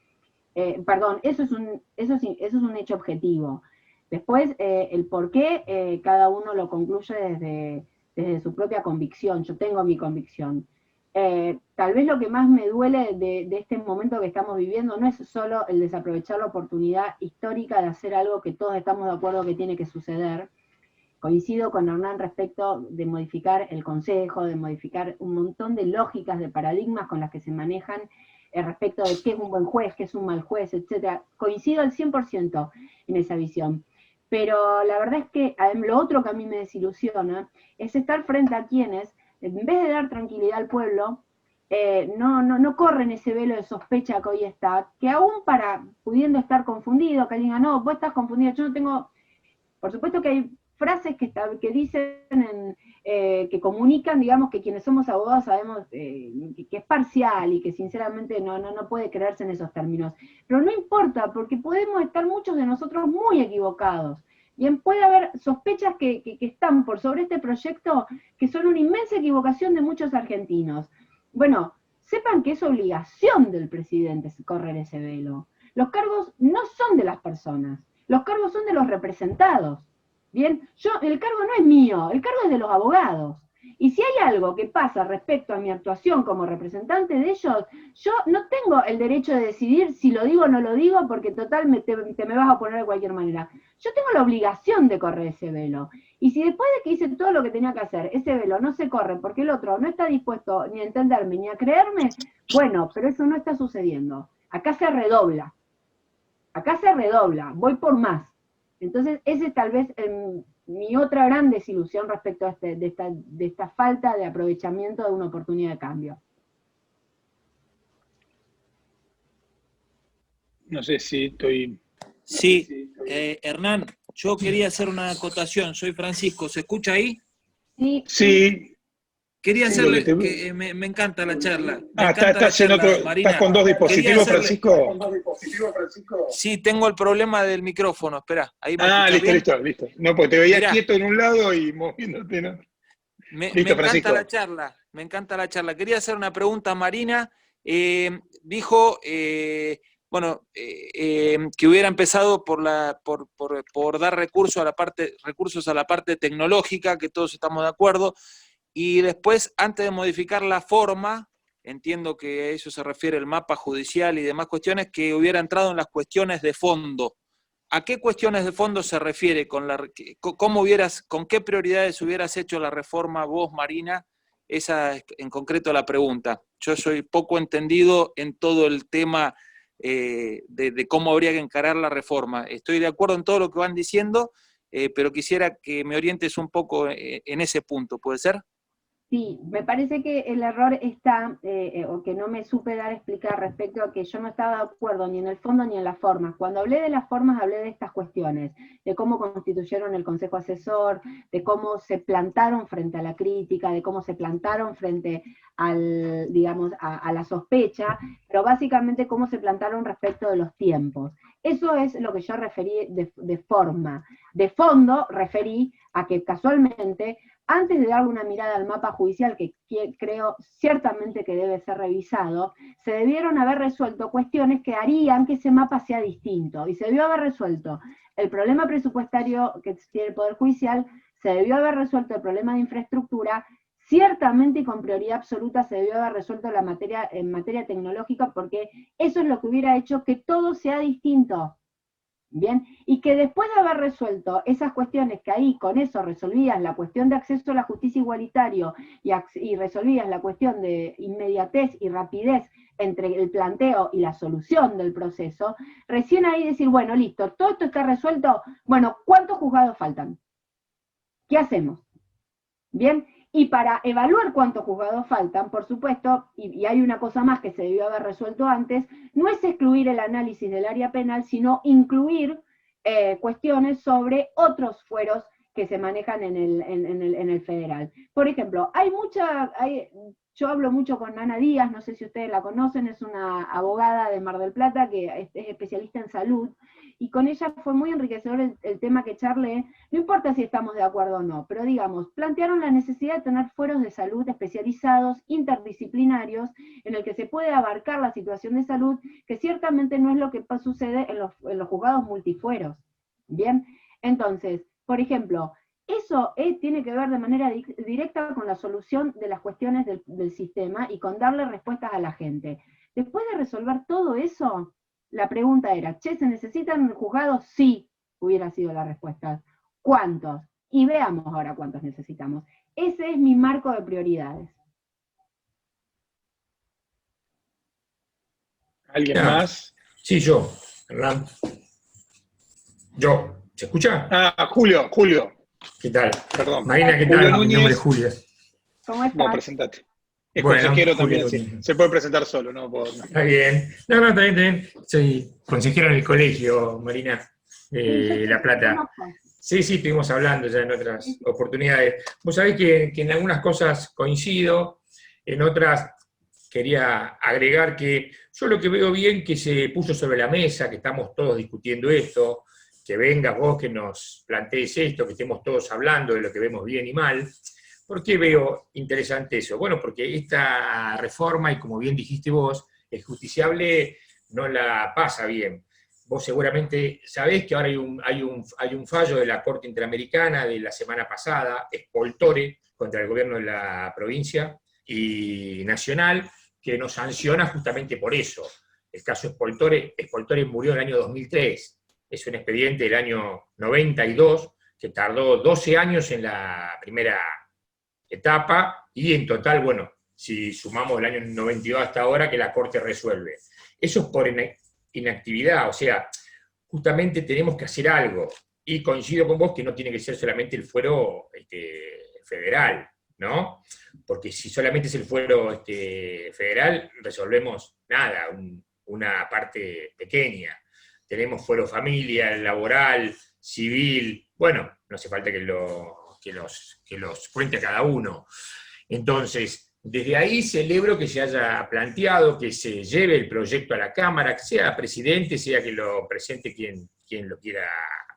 Perdón, eso es un hecho objetivo. Después, el por qué cada uno lo concluye desde su propia convicción. Yo tengo mi convicción. Tal vez lo que más me duele de este momento que estamos viviendo no es solo el desaprovechar la oportunidad histórica de hacer algo que todos estamos de acuerdo que tiene que suceder. Coincido con Hernán respecto de modificar el consejo, de modificar un montón de lógicas, de paradigmas con las que se manejan respecto de qué es un buen juez, qué es un mal juez, etc. Coincido al 100% en esa visión. Pero la verdad es que lo otro que a mí me desilusiona es estar frente a quienes, en vez de dar tranquilidad al pueblo, no corren ese velo de sospecha que hoy está, que aún pudiendo estar confundido, que digan, no, vos estás confundido, yo no tengo... Por supuesto que hay frases que dicen, que comunican, digamos, que quienes somos abogados sabemos que es parcial y que sinceramente no puede creerse en esos términos. Pero no importa, porque podemos estar muchos de nosotros muy equivocados. Bien, puede haber sospechas que están por sobre este proyecto que son una inmensa equivocación de muchos argentinos. Bueno, sepan que es obligación del presidente correr ese velo. Los cargos no son de las personas, los cargos son de los representados. Bien, el cargo no es mío, el cargo es de los abogados. Y si hay algo que pasa respecto a mi actuación como representante de ellos, yo no tengo el derecho de decidir si lo digo o no lo digo, porque total te me vas a oponer de cualquier manera. Yo tengo la obligación de correr ese velo. Y si después de que hice todo lo que tenía que hacer, ese velo no se corre porque el otro no está dispuesto ni a entenderme ni a creerme, bueno, pero eso no está sucediendo. Acá se redobla, voy por más. Entonces ese tal vez mi otra gran desilusión respecto a de esta falta de aprovechamiento de una oportunidad de cambio. No sé si estoy... Sí, Hernán, yo quería hacer una acotación. Soy Francisco, ¿se escucha ahí? Sí. Sí. Quería Sí, hacerle, lo que que me encanta la charla. Me encanta ¿estás la en charla, otro, Marina. ¿estás con dos dispositivos, Francisco? Sí, tengo el problema del micrófono. Espera, ahí me escuchas bien. Listo. No, porque te veía Mirá, quieto en un lado y moviéndote en otro. me Listo, encanta Francisco. la charla, me encanta la charla. Quería hacer una pregunta a Marina. Dijo, que hubiera empezado por dar recursos a la parte tecnológica, que todos estamos de acuerdo, y después, antes de modificar la forma, entiendo que a eso se refiere el mapa judicial y demás cuestiones, que hubiera entrado en las cuestiones de fondo. ¿A qué cuestiones de fondo se refiere? ¿Con qué prioridades hubieras hecho la reforma vos, Marina? Esa es en concreto la pregunta. Yo soy poco entendido en todo el tema de cómo habría que encarar la reforma. Estoy de acuerdo en todo lo que van diciendo, pero quisiera que me orientes un poco en ese punto, ¿puede ser? Sí, me parece que el error está, o que no me supe dar a explicar respecto a que yo no estaba de acuerdo ni en el fondo ni en las formas. Cuando hablé de las formas, hablé de estas cuestiones, de cómo constituyeron el Consejo Asesor, de cómo se plantaron frente a la crítica, de cómo se plantaron frente al, digamos, a la sospecha, pero básicamente cómo se plantaron respecto de los tiempos. Eso es lo que yo referí de forma. De fondo, referí a que casualmente, antes de darle una mirada al mapa judicial, que creo ciertamente que debe ser revisado, se debieron haber resuelto cuestiones que harían que ese mapa sea distinto, y se debió haber resuelto el problema presupuestario que tiene el Poder Judicial, se debió haber resuelto el problema de infraestructura, ciertamente y con prioridad absoluta se debió haber resuelto en materia tecnológica, porque eso es lo que hubiera hecho que todo sea distinto. Bien, y que después de haber resuelto esas cuestiones, que ahí con eso resolvías la cuestión de acceso a la justicia igualitario y resolvías la cuestión de inmediatez y rapidez entre el planteo y la solución del proceso, recién ahí decir, bueno, listo, todo esto está resuelto, bueno, ¿cuántos juzgados faltan? ¿Qué hacemos? Bien, y para evaluar cuántos juzgados faltan, por supuesto, y hay una cosa más que se debió haber resuelto antes, no es excluir el análisis del área penal, sino incluir cuestiones sobre otros fueros que se manejan en el federal. Por ejemplo, yo hablo mucho con Ana Díaz, no sé si ustedes la conocen, es una abogada de Mar del Plata que es especialista en salud, y con ella fue muy enriquecedor el tema que charlé, no importa si estamos de acuerdo o no, pero digamos, plantearon la necesidad de tener fueros de salud especializados, interdisciplinarios, en el que se puede abarcar la situación de salud, que ciertamente no es lo que sucede en los juzgados multifueros. Bien, entonces, por ejemplo, eso tiene que ver de manera directa con la solución de las cuestiones del sistema y con darle respuestas a la gente. Después de resolver todo eso, la pregunta era, ¿se necesitan juzgados? Sí, hubiera sido la respuesta. ¿Cuántos? Y veamos ahora cuántos necesitamos. Ese es mi marco de prioridades. ¿Alguien más? Sí, yo, Hernán. Yo. ¿Se escucha? Julio. ¿Qué tal? Perdón. Marina, ¿qué Julio tal? Núñez. Mi nombre es Julio. ¿Cómo estás? No, presentate. Es Bueno, consejero Julio también, Núñez. sí. Se puede presentar solo, ¿no? Está bien. No, está bien. Soy consejero en el colegio, Marina, de La Plata. Sí, estuvimos hablando ya en otras oportunidades. Vos sabés que en algunas cosas coincido, en otras quería agregar que yo lo que veo bien que se puso sobre la mesa, que estamos todos discutiendo esto, que vengas vos, que nos plantees esto, que estemos todos hablando de lo que vemos bien y mal. ¿Por qué veo interesante eso? Bueno, porque esta reforma, y como bien dijiste vos, el justiciable no la pasa bien. Vos seguramente sabés que ahora hay un fallo de la Corte Interamericana de la semana pasada, expoltore, contra el gobierno de la provincia y nacional, que nos sanciona justamente por eso. El caso Expoltore murió en el año 2003, es un expediente del año 92, que tardó 12 años en la primera etapa, y en total, bueno, si sumamos el año 92 hasta ahora, que la Corte resuelve. Eso es por inactividad, o sea, justamente tenemos que hacer algo. Y coincido con vos que no tiene que ser solamente el fuero federal, ¿no? Porque si solamente es el fuero federal, resolvemos nada, una parte pequeña. Tenemos fuero familia, laboral, civil, bueno, no hace falta que los cuente cada uno. Entonces, desde ahí celebro que se haya planteado, que se lleve el proyecto a la Cámara, que sea presidente, sea que lo presente quien lo quiera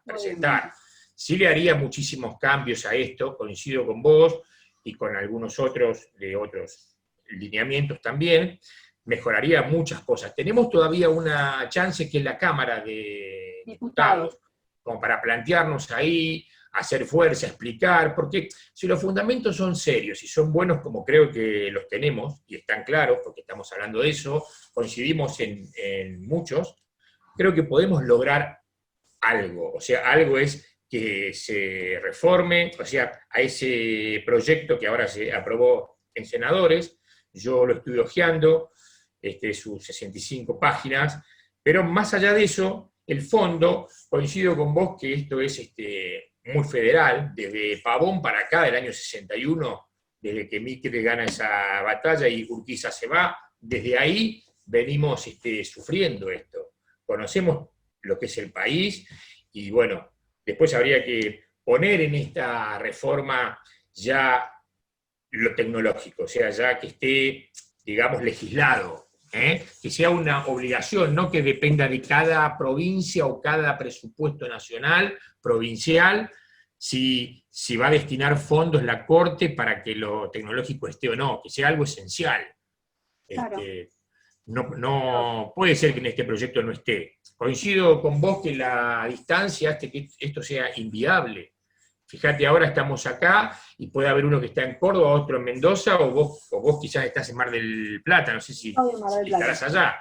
presentar. Sí le haría muchísimos cambios a esto, coincido con vos y con algunos otros de otros lineamientos también, mejoraría muchas cosas. Tenemos todavía una chance que es la Cámara de Diputados, como para plantearnos ahí, hacer fuerza, explicar, porque si los fundamentos son serios y son buenos como creo que los tenemos, y están claros, porque estamos hablando de eso, coincidimos en muchos, creo que podemos lograr algo. O sea, algo es que se reforme, o sea, a ese proyecto que ahora se aprobó en senadores, yo lo estoy hojeando, sus 65 páginas, pero más allá de eso, el fondo, coincido con vos que esto es muy federal, desde Pavón para acá, del año 61, desde que Mitre gana esa batalla y Urquiza se va, desde ahí venimos sufriendo esto. Conocemos lo que es el país, y bueno, después habría que poner en esta reforma ya lo tecnológico, o sea, ya que esté, digamos, legislado, que sea una obligación, no que dependa de cada provincia o cada presupuesto nacional, provincial, si va a destinar fondos la Corte para que lo tecnológico esté o no, que sea algo esencial. Claro. No puede ser que en este proyecto no esté. Coincido con vos que la distancia hace que esto sea inviable. Fíjate, ahora estamos acá y puede haber uno que está en Córdoba, otro en Mendoza, o vos quizás estás en Mar del Plata, no sé si estarás allá.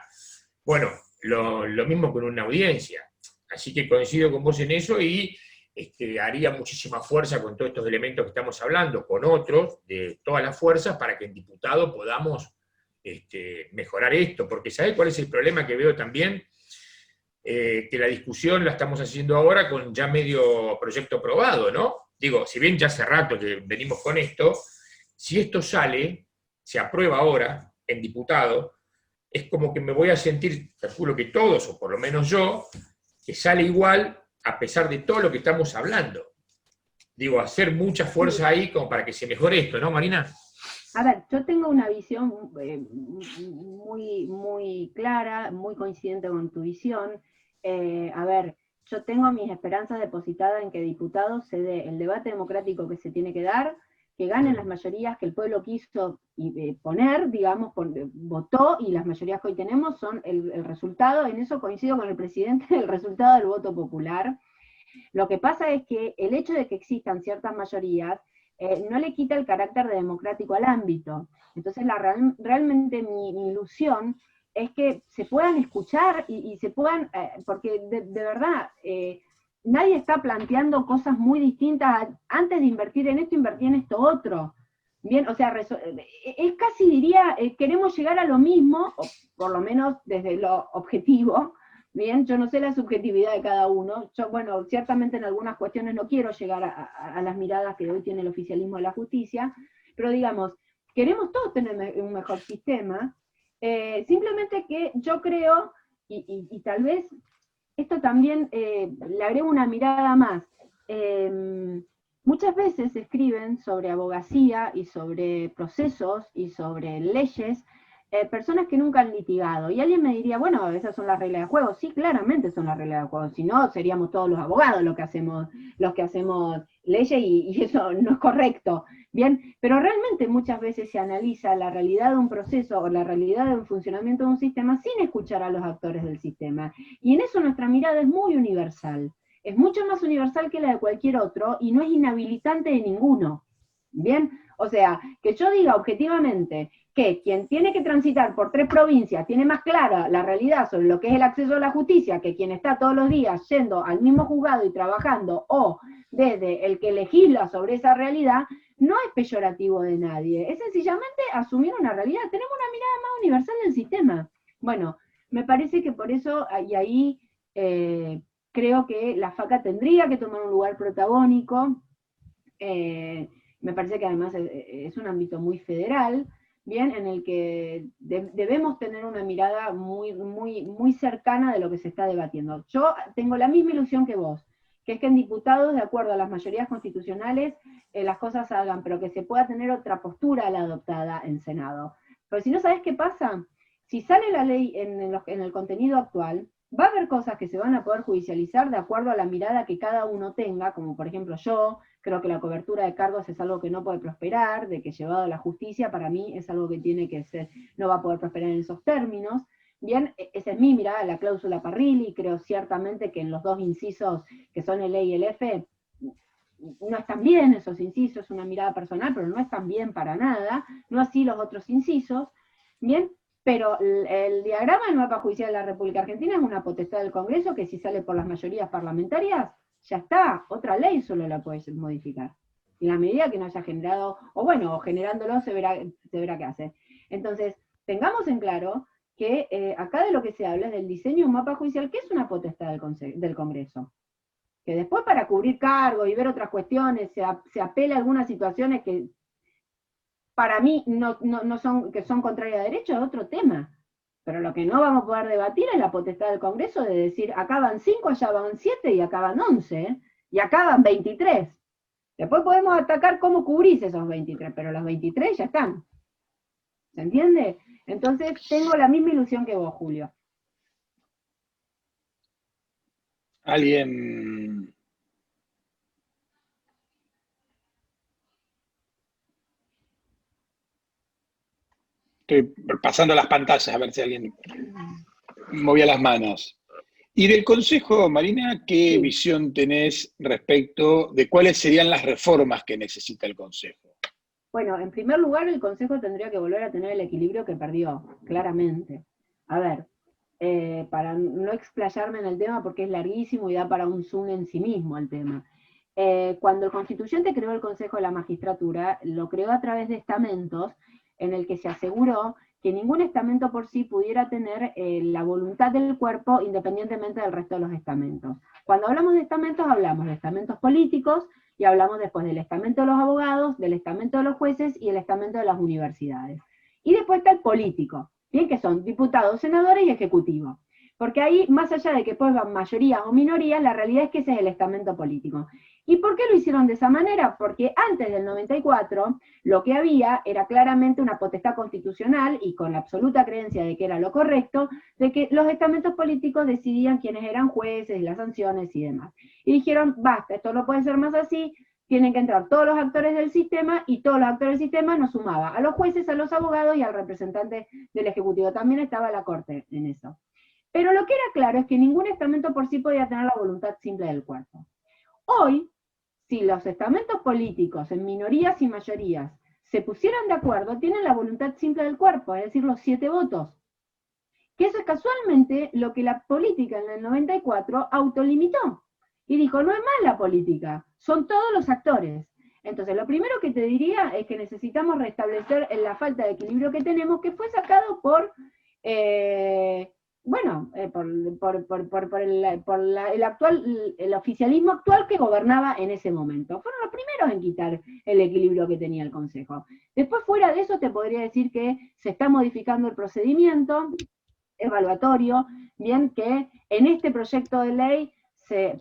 Bueno, lo mismo con una audiencia. Así que coincido con vos en eso y haría muchísima fuerza con todos estos elementos que estamos hablando, con otros, de todas las fuerzas, para que en diputado podamos mejorar esto. Porque ¿sabés cuál es el problema que veo también? Que la discusión la estamos haciendo ahora con ya medio proyecto aprobado, ¿no? Digo, si bien ya hace rato que venimos con esto, si esto sale, se aprueba ahora en diputado, es como que me voy a sentir, calculo que todos, o por lo menos yo, que sale igual a pesar de todo lo que estamos hablando. Digo, hacer mucha fuerza ahí como para que se mejore esto, ¿no, Marina? A ver, yo tengo una visión muy clara, muy coincidente con tu visión. A ver, yo tengo mis esperanzas depositadas en que diputados se dé el debate democrático que se tiene que dar, que ganen las mayorías que el pueblo quiso poner, digamos, votó, y las mayorías que hoy tenemos son el resultado, en eso coincido con el presidente, el resultado del voto popular. Lo que pasa es que el hecho de que existan ciertas mayorías no le quita el carácter de democrático al ámbito. Entonces realmente mi ilusión es que se puedan escuchar y se puedan, porque de verdad, nadie está planteando cosas muy distintas, antes de invertir en esto, invertir en esto otro. Bien, o sea, es casi diría, queremos llegar a lo mismo, o por lo menos desde lo objetivo. Bien, yo no sé la subjetividad de cada uno, yo, bueno, ciertamente en algunas cuestiones no quiero llegar a las miradas que hoy tiene el oficialismo de la justicia, pero digamos, queremos todos tener un mejor sistema, simplemente que yo creo, y tal vez esto también le agrego una mirada más, muchas veces se escriben sobre abogacía y sobre procesos y sobre leyes, personas que nunca han litigado, y alguien me diría, bueno, esas son las reglas de juego. Sí, claramente son las reglas de juego, si no seríamos todos los abogados los que hacemos leyes, y eso no es correcto. Bien, pero realmente muchas veces se analiza la realidad de un proceso o la realidad del funcionamiento de un sistema sin escuchar a los actores del sistema, y en eso nuestra mirada es muy universal, es mucho más universal que la de cualquier otro, y no es inhabilitante de ninguno. Bien, o sea, que yo diga objetivamente que quien tiene que transitar por 3 provincias tiene más clara la realidad sobre lo que es el acceso a la justicia que quien está todos los días yendo al mismo juzgado y trabajando, o desde el que legisla sobre esa realidad, no es peyorativo de nadie, es sencillamente asumir una realidad. Tenemos una mirada más universal del sistema. Bueno, me parece que por eso, y ahí creo que la FACA tendría que tomar un lugar protagónico. Me parece que además es un ámbito muy federal, bien, en el que debemos tener una mirada muy cercana de lo que se está debatiendo. Yo tengo la misma ilusión que vos, que es que en diputados, de acuerdo a las mayorías constitucionales, las cosas salgan, pero que se pueda tener otra postura a la adoptada en Senado. Pero si no, ¿sabés qué pasa? Si sale la ley en el contenido actual, va a haber cosas que se van a poder judicializar de acuerdo a la mirada que cada uno tenga, como por ejemplo yo, creo que la cobertura de cargos es algo que no puede prosperar, de que llevado a la justicia, para mí es algo que tiene que ser, no va a poder prosperar en esos términos. Bien, esa es mi mirada, la cláusula Parrilli, creo ciertamente que en los dos incisos, que son el E y el F, no están bien esos incisos, es una mirada personal, pero no están bien para nada, no así los otros incisos, bien, pero el diagrama del mapa judicial de la República Argentina es una potestad del Congreso que si sale por las mayorías parlamentarias, ya está, otra ley solo la puede modificar. En la medida que no haya generado, o bueno, generándolo se verá qué hace. Entonces, tengamos en claro que acá de lo que se habla es del diseño de un mapa judicial que es una potestad del Congreso. Que después para cubrir cargos y ver otras cuestiones se apela a algunas situaciones que para mí que son contrarias a derecho, es otro tema. Pero lo que no vamos a poder debatir es la potestad del Congreso de decir, acá van 5, allá van 7 y acá van 11, y acá van 23. Después podemos atacar cómo cubrís esos 23, pero los 23 ya están. ¿Se entiende? Entonces tengo la misma ilusión que vos, Julio. ¿Alguien? Estoy pasando las pantallas a ver si alguien movía las manos. Y del Consejo, Marina, ¿qué visión tenés respecto de cuáles serían las reformas que necesita el Consejo? Bueno, en primer lugar, el Consejo tendría que volver a tener el equilibrio que perdió, claramente. A ver, para no explayarme en el tema porque es larguísimo y da para un Zoom en sí mismo el tema. Cuando el constituyente creó el Consejo de la Magistratura, lo creó a través de estamentos en el que se aseguró que ningún estamento por sí pudiera tener la voluntad del cuerpo independientemente del resto de los estamentos. Cuando hablamos de estamentos políticos, y hablamos después del estamento de los abogados, del estamento de los jueces y el estamento de las universidades. Y después está el político, ¿bien? Que son diputados, senadores y ejecutivos. Porque ahí, más allá de que pues van mayorías o minorías, la realidad es que ese es el estamento político. ¿Y por qué lo hicieron de esa manera? Porque antes del 94, lo que había era claramente una potestad constitucional, y con la absoluta creencia de que era lo correcto, de que los estamentos políticos decidían quiénes eran jueces, las sanciones y demás. Y dijeron, basta, esto no puede ser más así, tienen que entrar todos los actores del sistema, y todos los actores del sistema nos sumaba a los jueces, a los abogados y al representante del Ejecutivo. También estaba la Corte en eso. Pero lo que era claro es que ningún estamento por sí podía tener la voluntad simple del cuerpo. Hoy, si los estamentos políticos en minorías y mayorías se pusieran de acuerdo, tienen la voluntad simple del cuerpo, es decir, los 7 votos. Que eso es casualmente lo que la política en el 94 autolimitó. Y dijo, no es más la política, son todos los actores. Entonces, lo primero que te diría es que necesitamos restablecer la falta de equilibrio que tenemos, que fue sacado por el oficialismo actual que gobernaba en ese momento. Fueron los primeros en quitar el equilibrio que tenía el Consejo. Después, fuera de eso, te podría decir que se está modificando el procedimiento evaluatorio, bien, que en este proyecto de ley,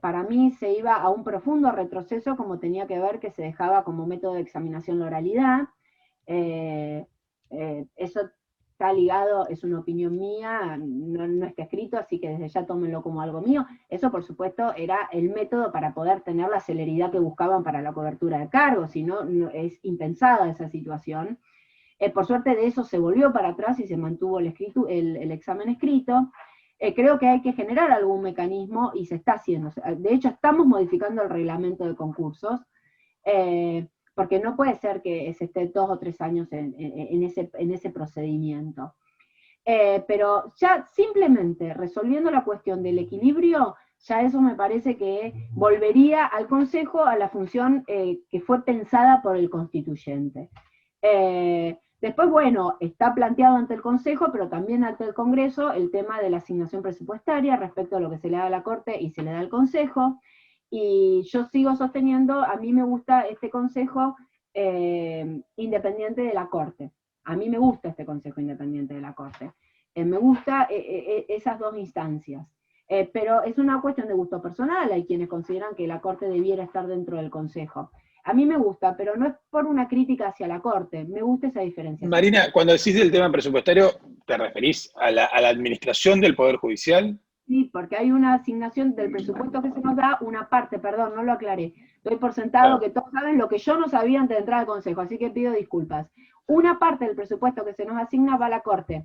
para mí se iba a un profundo retroceso, como tenía que ver que se dejaba como método de examinación la oralidad. Eso está ligado, es una opinión mía, no está escrito, así que desde ya tómenlo como algo mío. Eso, por supuesto, era el método para poder tener la celeridad que buscaban para la cobertura de cargos, si no, es impensada esa situación. Por suerte de eso se volvió para atrás y se mantuvo el examen escrito. Creo que hay que generar algún mecanismo, y se está haciendo. De hecho, estamos modificando el reglamento de concursos, porque no puede ser que se esté 2 o 3 años en ese procedimiento. Pero ya simplemente resolviendo la cuestión del equilibrio, ya eso me parece que volvería al Consejo a la función que fue pensada por el constituyente. Después, bueno, está planteado ante el Consejo, pero también ante el Congreso, el tema de la asignación presupuestaria respecto a lo que se le da a la Corte y se le da al Consejo. Y yo sigo sosteniendo, a mí me gusta este Consejo independiente de la Corte. A mí me gusta este Consejo independiente de la Corte. Me gusta esas dos instancias. Pero es una cuestión de gusto personal. Hay quienes consideran que la Corte debiera estar dentro del Consejo. A mí me gusta, pero no es por una crítica hacia la Corte. Me gusta esa diferencia. Marina, cuando decís del tema presupuestario, ¿te referís a la administración del Poder Judicial? Sí, porque hay una asignación del presupuesto que se nos da, una parte, perdón, no lo aclaré. Doy por sentado que todos saben lo que yo no sabía antes de entrar al Consejo, así que pido disculpas. Una parte del presupuesto que se nos asigna va a la Corte,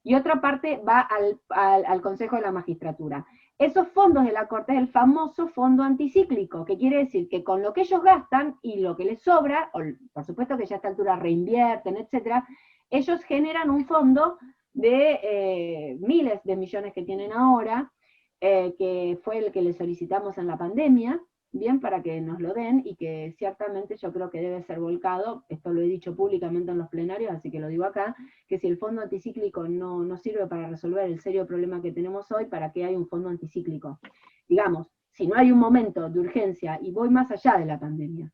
y otra parte va al Consejo de la Magistratura. Esos fondos de la Corte es el famoso fondo anticíclico, que quiere decir que con lo que ellos gastan y lo que les sobra, o por supuesto que ya a esta altura reinvierten, etcétera, ellos generan un fondo de miles de millones que tienen ahora, que fue el que le solicitamos en la pandemia, bien, para que nos lo den, y que ciertamente yo creo que debe ser volcado, esto lo he dicho públicamente en los plenarios, así que lo digo acá, que si el fondo anticíclico no sirve para resolver el serio problema que tenemos hoy, ¿para qué hay un fondo anticíclico? Digamos, si no hay un momento de urgencia, y voy más allá de la pandemia,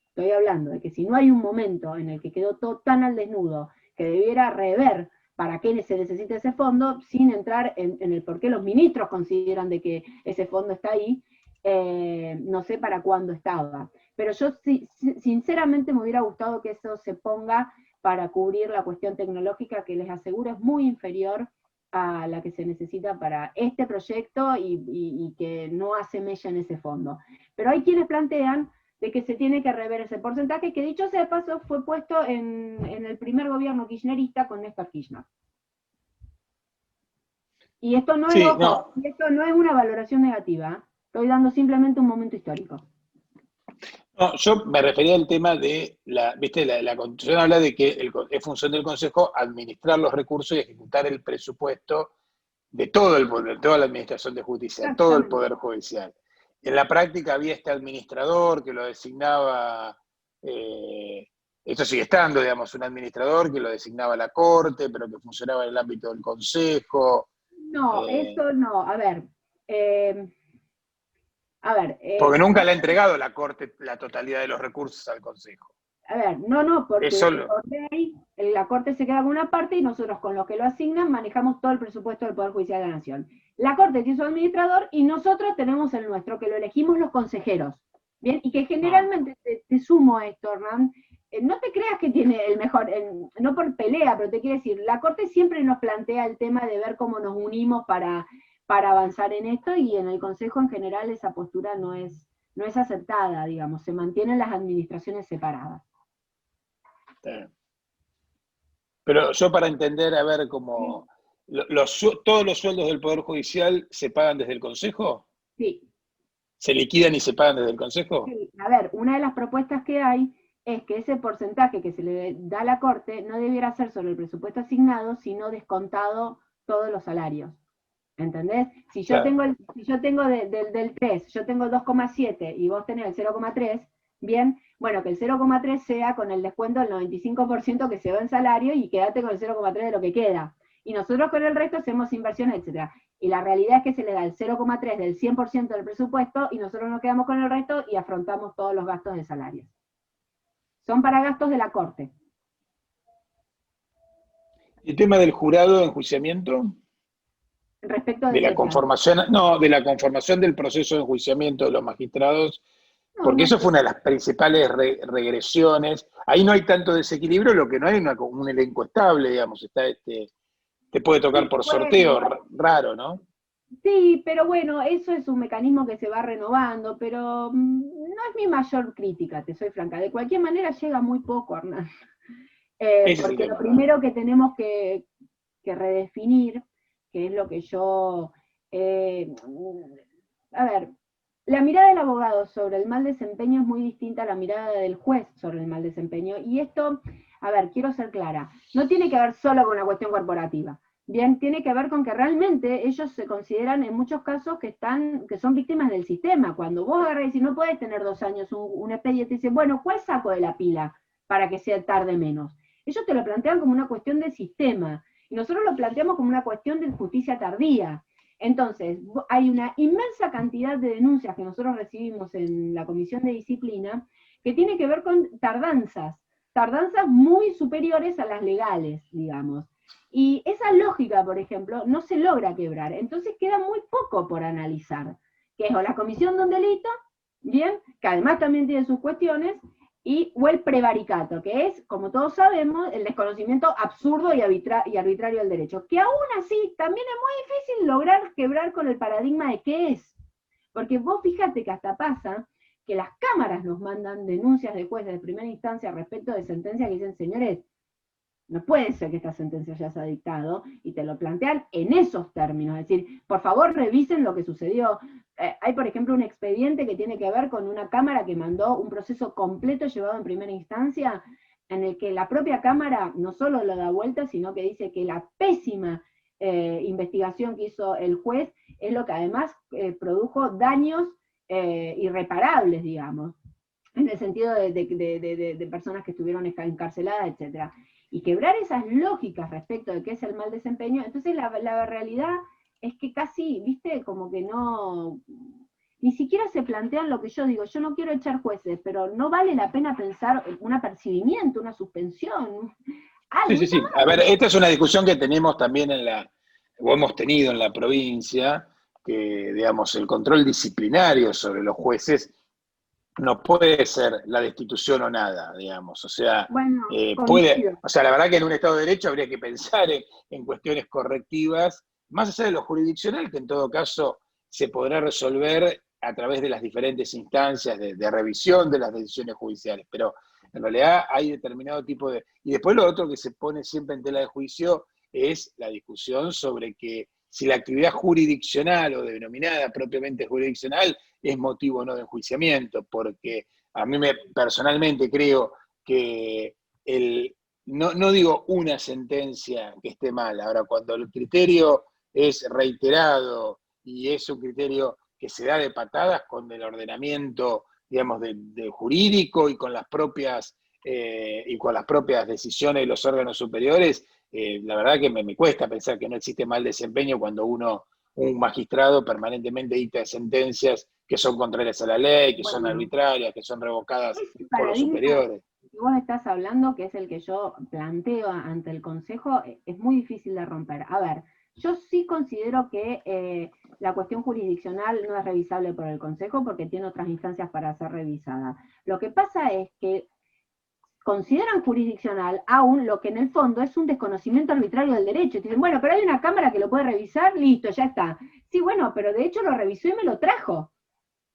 estoy hablando de que si no hay un momento en el que quedó todo tan al desnudo, que debiera rever para qué se necesita ese fondo, sin entrar en el por qué los ministros consideran de que ese fondo está ahí, no sé para cuándo estaba. Pero yo sinceramente me hubiera gustado que eso se ponga para cubrir la cuestión tecnológica, que les aseguro es muy inferior a la que se necesita para este proyecto y que no hace mella en ese fondo. Pero hay quienes plantean de que se tiene que rever ese porcentaje, que dicho sea de paso fue puesto en el primer gobierno kirchnerista con Néstor Kirchner. Y esto no, Sí, es, ojo, esto no es una valoración negativa, estoy dando simplemente un momento histórico. No, yo me refería al tema de la Constitución habla de que es función del Consejo administrar los recursos y ejecutar el presupuesto de toda la Administración de Justicia, de todo el Poder Judicial. En la práctica había este administrador que lo designaba, esto sigue estando, digamos, un administrador que lo designaba la Corte, pero que funcionaba en el ámbito del Consejo. No, eso no, a ver, porque nunca le ha entregado la Corte la totalidad de los recursos al Consejo. A ver, porque por ley la Corte se queda con una parte y nosotros con lo que lo asignan manejamos todo el presupuesto del Poder Judicial de la Nación. La Corte tiene su administrador y nosotros tenemos el nuestro, que lo elegimos los consejeros. Bien, y que generalmente, te sumo a esto, Hernán, no te creas que tiene el mejor, no por pelea, pero te quiero decir, la Corte siempre nos plantea el tema de ver cómo nos unimos para avanzar en esto, y en el Consejo en general esa postura no es aceptada, digamos, se mantienen las administraciones separadas. Pero yo para entender, a ver, cómo todos los sueldos del Poder Judicial se pagan desde el Consejo. Sí. ¿Se liquidan y se pagan desde el Consejo? Sí. A ver, una de las propuestas que hay es que ese porcentaje que se le da a la Corte no debiera ser sobre el presupuesto asignado, sino descontado todos los salarios. ¿Entendés? Si yo tengo, del 3, yo tengo 2,7 y vos tenés el 0,3, bien, bueno, que el 0,3 sea con el descuento del 95% que se va en salario y quédate con el 0,3 de lo que queda. Y nosotros con el resto hacemos inversiones, etc. Y la realidad es que se le da el 0,3 del 100% del presupuesto y nosotros nos quedamos con el resto y afrontamos todos los gastos de salario. Son para gastos de la Corte. ¿El tema del jurado de enjuiciamiento? Respecto de la conformación, de la conformación del proceso de enjuiciamiento de los magistrados, porque eso fue una de las principales regresiones. Ahí no hay tanto desequilibrio, lo que no hay un elenco estable, digamos, te puede tocar por sorteo, raro, ¿no? Sí, pero bueno, eso es un mecanismo que se va renovando, pero no es mi mayor crítica, te soy franca. De cualquier manera llega muy poco, Hernán. Porque lo primero que tenemos que redefinir, que es lo que yo... a ver, la mirada del abogado sobre el mal desempeño es muy distinta a la mirada del juez sobre el mal desempeño, y esto, a ver, quiero ser clara, no tiene que ver solo con una cuestión corporativa, bien, tiene que ver con que realmente ellos se consideran en muchos casos que son víctimas del sistema. Cuando vos agarras y decís, no podés tener 2 años un expediente, y dices, bueno, ¿cuál saco de la pila para que sea tarde menos? ellos te lo plantean como una cuestión del sistema, y nosotros lo planteamos como una cuestión de justicia tardía. Entonces, hay una inmensa cantidad de denuncias que nosotros recibimos en la Comisión de Disciplina que tiene que ver con tardanzas muy superiores a las legales, digamos. Y esa lógica, por ejemplo, no se logra quebrar, entonces queda muy poco por analizar, que es o la comisión de un delito, bien, que además también tiene sus cuestiones, o el prevaricato, que es, como todos sabemos, el desconocimiento absurdo y arbitrario del derecho, que aún así también es muy difícil lograr quebrar con el paradigma de qué es, porque vos fíjate que hasta pasa que las cámaras nos mandan denuncias de jueces de primera instancia respecto de sentencias que dicen, señores, no puede ser que esta sentencia ya se ha dictado, y te lo plantean en esos términos, es decir, por favor revisen lo que sucedió. Hay, por ejemplo, un expediente que tiene que ver con una cámara que mandó un proceso completo llevado en primera instancia, en el que la propia cámara no solo lo da vuelta, sino que dice que la pésima investigación que hizo el juez es lo que además produjo daños irreparables, digamos, en el sentido de personas que estuvieron encarceladas, etc. Y quebrar esas lógicas respecto de qué es el mal desempeño, entonces la realidad es que casi, viste, como que no, ni siquiera se plantean lo que yo digo, yo no quiero echar jueces, pero no vale la pena pensar un apercibimiento, una suspensión, algo. Sí, sí, sí. A ver, esta es una discusión que tenemos también o hemos tenido en la provincia, que, digamos, el control disciplinario sobre los jueces no puede ser la destitución o nada, digamos. O sea, Bueno, la verdad que en un Estado de Derecho habría que pensar en cuestiones correctivas, más allá de lo jurisdiccional, que en todo caso se podrá resolver a través de las diferentes instancias de revisión de las decisiones judiciales. Pero en realidad hay determinado tipo de... Y después lo otro que se pone siempre en tela de juicio es la discusión sobre que si la actividad jurisdiccional o denominada propiamente jurisdiccional es motivo o no de enjuiciamiento, porque a mí personalmente creo que no digo una sentencia que esté mal, ahora cuando el criterio es reiterado y es un criterio que se da de patadas con el ordenamiento, digamos, de jurídico y con las propias decisiones de los órganos superiores, la verdad que me cuesta pensar que no existe mal desempeño cuando un magistrado permanentemente dicta sentencias que son contrarias a la ley, que son arbitrarias, que son revocadas por los superiores. Que vos estás hablando, que es el que yo planteo ante el Consejo, es muy difícil de romper. A ver, yo sí considero que la cuestión jurisdiccional no es revisable por el Consejo porque tiene otras instancias para ser revisada. Lo que pasa es que consideran jurisdiccional aún lo que en el fondo es un desconocimiento arbitrario del derecho. Y dicen, bueno, pero hay una cámara que lo puede revisar, listo, ya está. Sí, bueno, pero de hecho lo revisó y me lo trajo.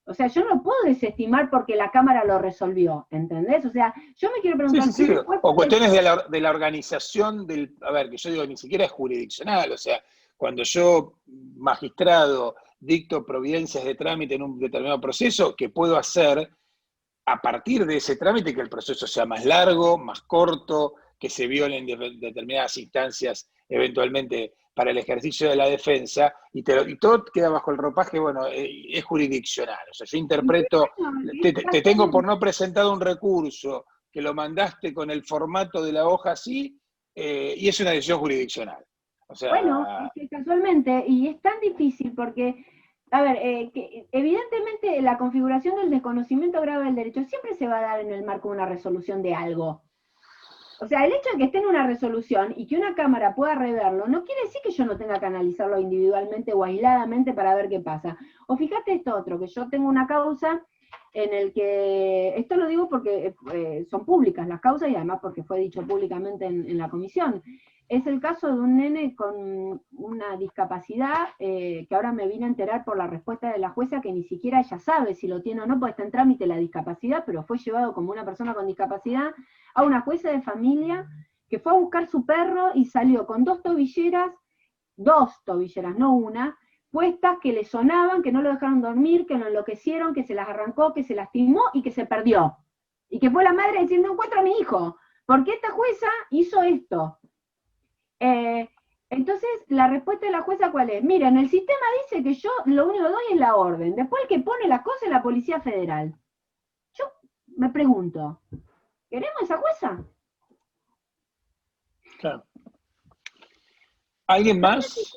O sea, yo no puedo desestimar porque la cámara lo resolvió, ¿entendés? O sea, yo me quiero preguntar... Sí. O cuestiones de la organización a ver, que yo digo, ni siquiera es jurisdiccional, o sea, cuando yo, magistrado, dicto providencias de trámite en un determinado proceso, ¿qué puedo hacer a partir de ese trámite que el proceso sea más largo, más corto, que se violen determinadas instancias eventualmente para el ejercicio de la defensa, y todo queda bajo el ropaje, bueno, es jurisdiccional. O sea, yo interpreto, te tengo por no presentado un recurso, que lo mandaste con el formato de la hoja así, y es una decisión jurisdiccional. O sea, bueno, es que casualmente, y es tan difícil porque... A ver, que evidentemente la configuración del desconocimiento grave del derecho siempre se va a dar en el marco de una resolución de algo. O sea, el hecho de que esté en una resolución y que una cámara pueda reverlo, no quiere decir que yo no tenga que analizarlo individualmente o aisladamente para ver qué pasa. O fíjate esto otro, que yo tengo una causa en el que, esto lo digo porque son públicas las causas y además porque fue dicho públicamente en la comisión. Es el caso de un nene con una discapacidad que ahora me vine a enterar por la respuesta de la jueza que ni siquiera ella sabe si lo tiene o no, porque está en trámite la discapacidad, pero fue llevado como una persona con discapacidad a una jueza de familia que fue a buscar su perro y salió con dos tobilleras, no una, puestas que le sonaban, que no lo dejaron dormir, que lo enloquecieron, que se las arrancó, que se lastimó y que se perdió. Y que fue la madre diciendo, encuentro a mi hijo, porque esta jueza hizo esto. Entonces, la respuesta de la jueza, ¿cuál es? Miren, el sistema dice que yo lo único que doy es la orden. Después el que pone la cosa es la Policía Federal. Yo me pregunto, ¿queremos esa jueza? Claro. ¿Alguien más?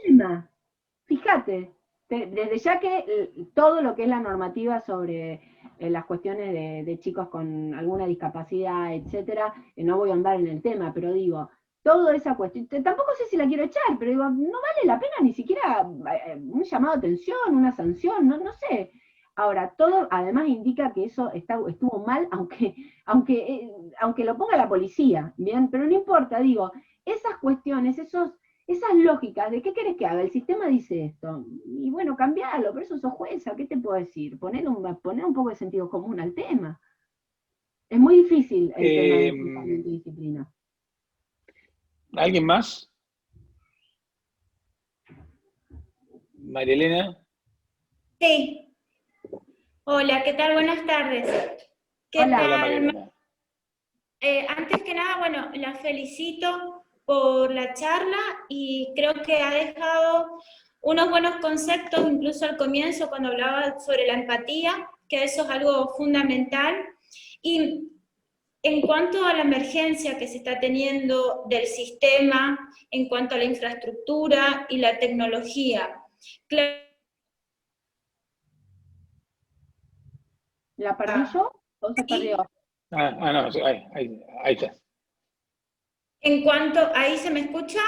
Fíjate, desde ya que todo lo que es la normativa sobre las cuestiones de chicos con alguna discapacidad, etcétera, no voy a andar en el tema, pero digo, toda esa cuestión, tampoco sé si la quiero echar, pero digo, no vale la pena ni siquiera un llamado de atención, una sanción, no sé. Ahora, todo además indica que eso estuvo mal, aunque lo ponga la policía, ¿bien? Pero no importa, digo, esas cuestiones, esas lógicas de qué querés que haga, el sistema dice esto, y bueno, cambialo, pero eso sos jueza, ¿qué te puedo decir? Poner un poco de sentido común al tema. Es muy difícil el tema de pensamiento y disciplina. ¿Alguien más? María Elena. Sí. Hola, ¿qué tal? Buenas tardes. ¿Qué Hola. tal? Hola, María Elena. Antes que nada, bueno, la felicito por la charla y creo que ha dejado unos buenos conceptos, incluso al comienzo cuando hablaba sobre la empatía, que eso es algo fundamental. Y en cuanto a la emergencia que se está teniendo del sistema, en cuanto a la infraestructura y la tecnología, ¿La perdí yo o se perdió? No, ahí está. en cuanto, ¿ahí se me escucha?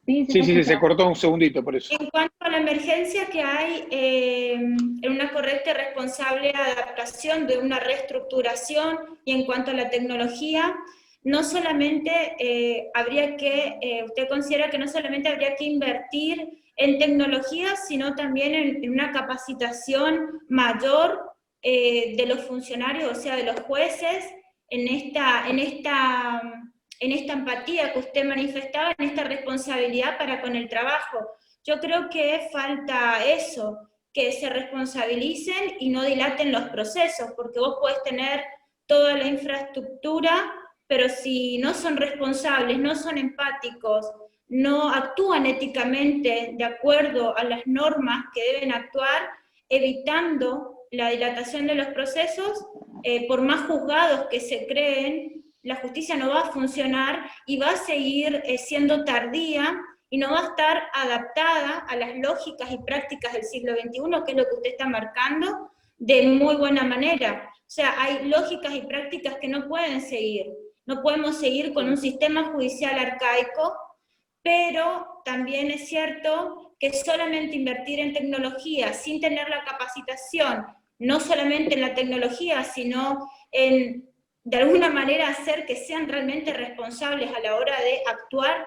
Sí, se cortó un segundito por eso. En cuanto a la emergencia que hay en una correcta y responsable adaptación de una reestructuración, y en cuanto a la tecnología, no solamente usted considera que no solamente habría que invertir en tecnología, sino también en una capacitación mayor de los funcionarios, o sea, de los jueces, en esta empatía que usted manifestaba, en esta responsabilidad para con el trabajo. Yo creo que falta eso, que se responsabilicen y no dilaten los procesos, porque vos podés tener toda la infraestructura, pero si no son responsables, no son empáticos, no actúan éticamente de acuerdo a las normas que deben actuar, evitando la dilatación de los procesos, por más juzgados que se creen, la justicia no va a funcionar y va a seguir siendo tardía y no va a estar adaptada a las lógicas y prácticas del siglo XXI, que es lo que usted está marcando, de muy buena manera. O sea, hay lógicas y prácticas que no pueden seguir. No podemos seguir con un sistema judicial arcaico, pero también es cierto que solamente invertir en tecnología sin tener la capacitación, no solamente en la tecnología, sino en, de alguna manera, hacer que sean realmente responsables a la hora de actuar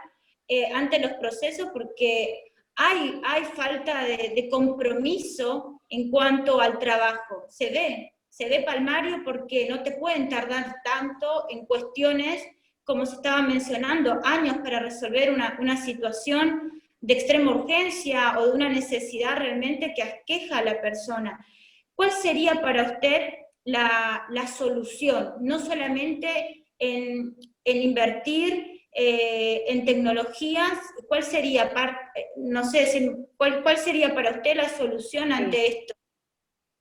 ante los procesos, porque hay falta de compromiso en cuanto al trabajo. Se ve palmario porque no te pueden tardar tanto en cuestiones, como se estaba mencionando, años para resolver una situación de extrema urgencia o de una necesidad realmente que aqueja a la persona. ¿Cuál sería para usted la solución? No solamente en invertir en tecnologías, ¿cuál sería, no sé, cuál sería para usted la solución ante esto?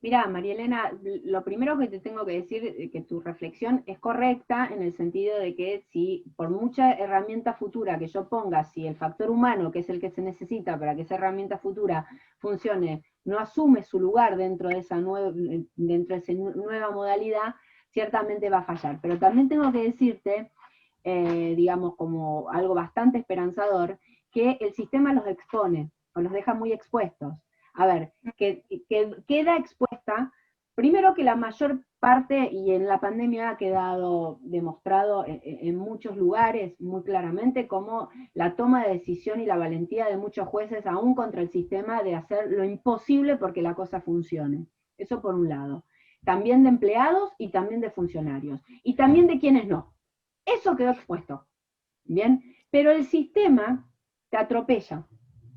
Mirá, María Elena, lo primero que te tengo que decir es que tu reflexión es correcta en el sentido de que si por mucha herramienta futura que yo ponga, si el factor humano, que es el que se necesita para que esa herramienta futura funcione, no asume su lugar dentro de esa nueva modalidad, ciertamente va a fallar. Pero también tengo que decirte, digamos, como algo bastante esperanzador, que el sistema los expone, o los deja muy expuestos. A ver, que queda expuesta, primero que la mayor parte, y en la pandemia ha quedado demostrado en muchos lugares muy claramente, como la toma de decisión y la valentía de muchos jueces, aún contra el sistema, de hacer lo imposible porque la cosa funcione. Eso por un lado. También de empleados y también de funcionarios. Y también de quienes no. Eso quedó expuesto. ¿Bien? Pero el sistema te atropella.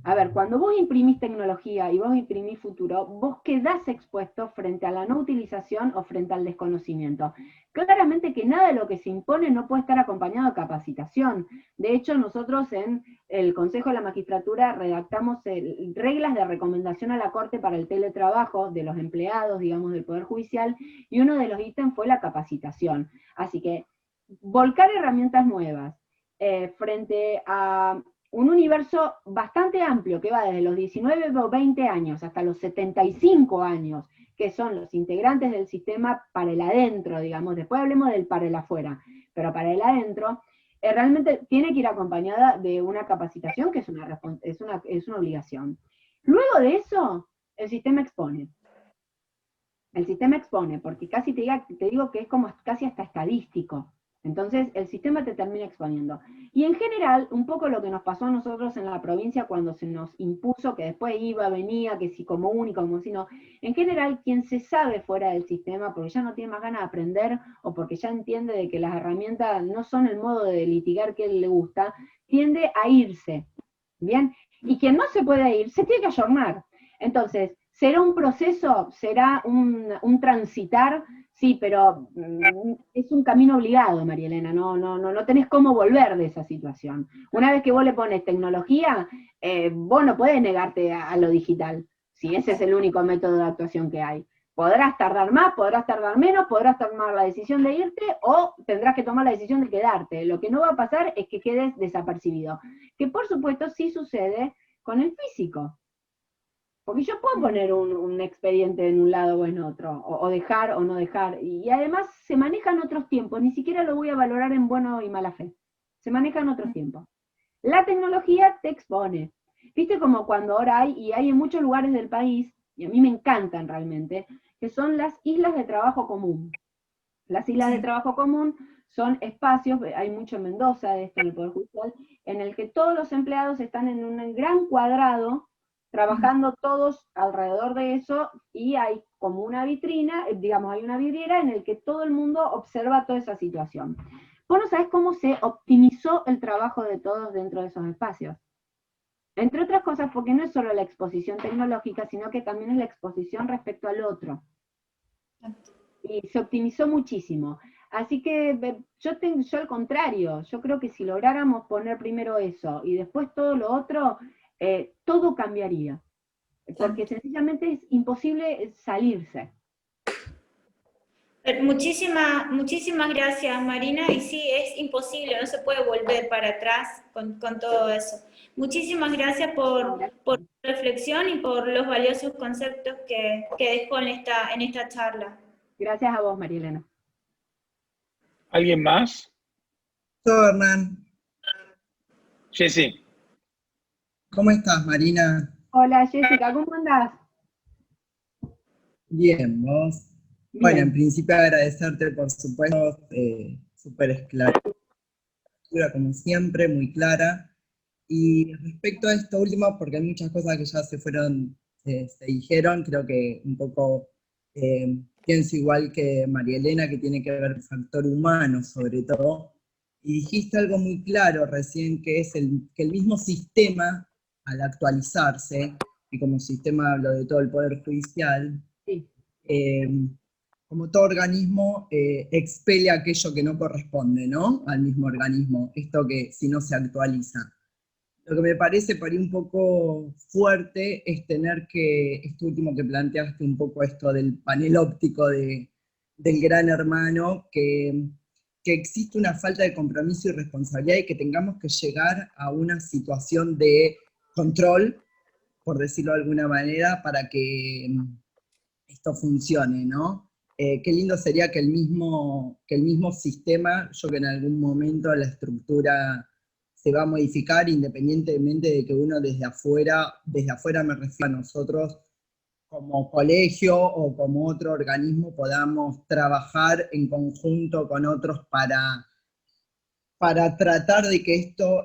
A ver, cuando vos imprimís tecnología y vos imprimís futuro, vos quedás expuesto frente a la no utilización o frente al desconocimiento. Claramente que nada de lo que se impone no puede estar acompañado de capacitación. De hecho, nosotros en el Consejo de la Magistratura redactamos reglas de recomendación a la Corte para el teletrabajo de los empleados, digamos, del Poder Judicial, y uno de los ítems fue la capacitación. Así que, volcar herramientas nuevas, frente a un universo bastante amplio que va desde los 19 o 20 años hasta los 75 años, que son los integrantes del sistema para el adentro, digamos, después hablemos del para el afuera, pero para el adentro, realmente tiene que ir acompañada de una capacitación que es una obligación. Luego de eso, el sistema expone. El sistema expone, porque casi te digo que es como casi hasta estadístico. Entonces, el sistema te termina exponiendo. Y en general, un poco lo que nos pasó a nosotros en la provincia cuando se nos impuso, que después iba, venía, que si como único, como si no, en general, quien se sabe fuera del sistema, porque ya no tiene más ganas de aprender, o porque ya entiende de que las herramientas no son el modo de litigar que a él le gusta, tiende a irse, ¿bien? Y quien no se puede ir, se tiene que ayornar. Entonces, ¿será un proceso? ¿Será un transitar? Sí, pero es un camino obligado, María Elena, no tenés cómo volver de esa situación. Una vez que vos le pones tecnología, vos no podés negarte a lo digital, si ese es el único método de actuación que hay. Podrás tardar más, podrás tardar menos, podrás tomar la decisión de irte, o tendrás que tomar la decisión de quedarte. Lo que no va a pasar es que quedes desapercibido. Que por supuesto sí sucede con el físico. Porque yo puedo poner un expediente en un lado o en otro, o dejar o no dejar, y además se manejan otros tiempos, ni siquiera lo voy a valorar en bueno y mala fe, se manejan otros tiempos. La tecnología te expone, viste como cuando ahora hay en muchos lugares del país, y a mí me encantan realmente, que son las islas de trabajo común. Las islas de trabajo común son espacios, hay mucho en Mendoza de esto en el Poder Judicial, en el que todos los empleados están en un gran cuadrado, trabajando todos alrededor de eso, y hay como una vitrina, digamos, hay una vidriera en el que todo el mundo observa toda esa situación. Vos no sabés cómo se optimizó el trabajo de todos dentro de esos espacios. Entre otras cosas, porque no es solo la exposición tecnológica, sino que también es la exposición respecto al otro. Y se optimizó muchísimo. Así que yo al contrario, yo creo que si lográramos poner primero eso, y después todo lo otro, todo cambiaría, porque sencillamente es imposible salirse. Muchísimas gracias, Marina, y sí, es imposible, no se puede volver para atrás con todo eso. Muchísimas gracias por tu reflexión y por los valiosos conceptos que dejó en esta charla. Gracias a vos, María Elena. ¿Alguien más? Yo, Hernán. Jessy. ¿Cómo estás, Marina? Hola, Jessica, ¿cómo andás? Bien, ¿vos? Bien. Bueno, en principio agradecerte, por supuesto, súper esclarecedora, como siempre, muy clara. Y respecto a esto último, porque hay muchas cosas que ya se dijeron, creo que un poco pienso igual que María Elena, que tiene que ver con el factor humano, sobre todo. Y dijiste algo muy claro recién, que es que el mismo sistema, al actualizarse, y como sistema hablo de todo el Poder Judicial, sí. Como todo organismo, expele aquello que no corresponde, ¿no? Al mismo organismo, esto que si no se actualiza. Lo que me parece por ahí un poco fuerte es tener que, esto último que planteaste, un poco esto del panel óptico del gran hermano, que existe una falta de compromiso y responsabilidad y que tengamos que llegar a una situación de control, por decirlo de alguna manera, para que esto funcione, ¿no? Qué lindo sería que el mismo sistema, yo que en algún momento la estructura se va a modificar independientemente de que uno desde afuera me refiero a nosotros como colegio o como otro organismo, podamos trabajar en conjunto con otros para tratar de que esto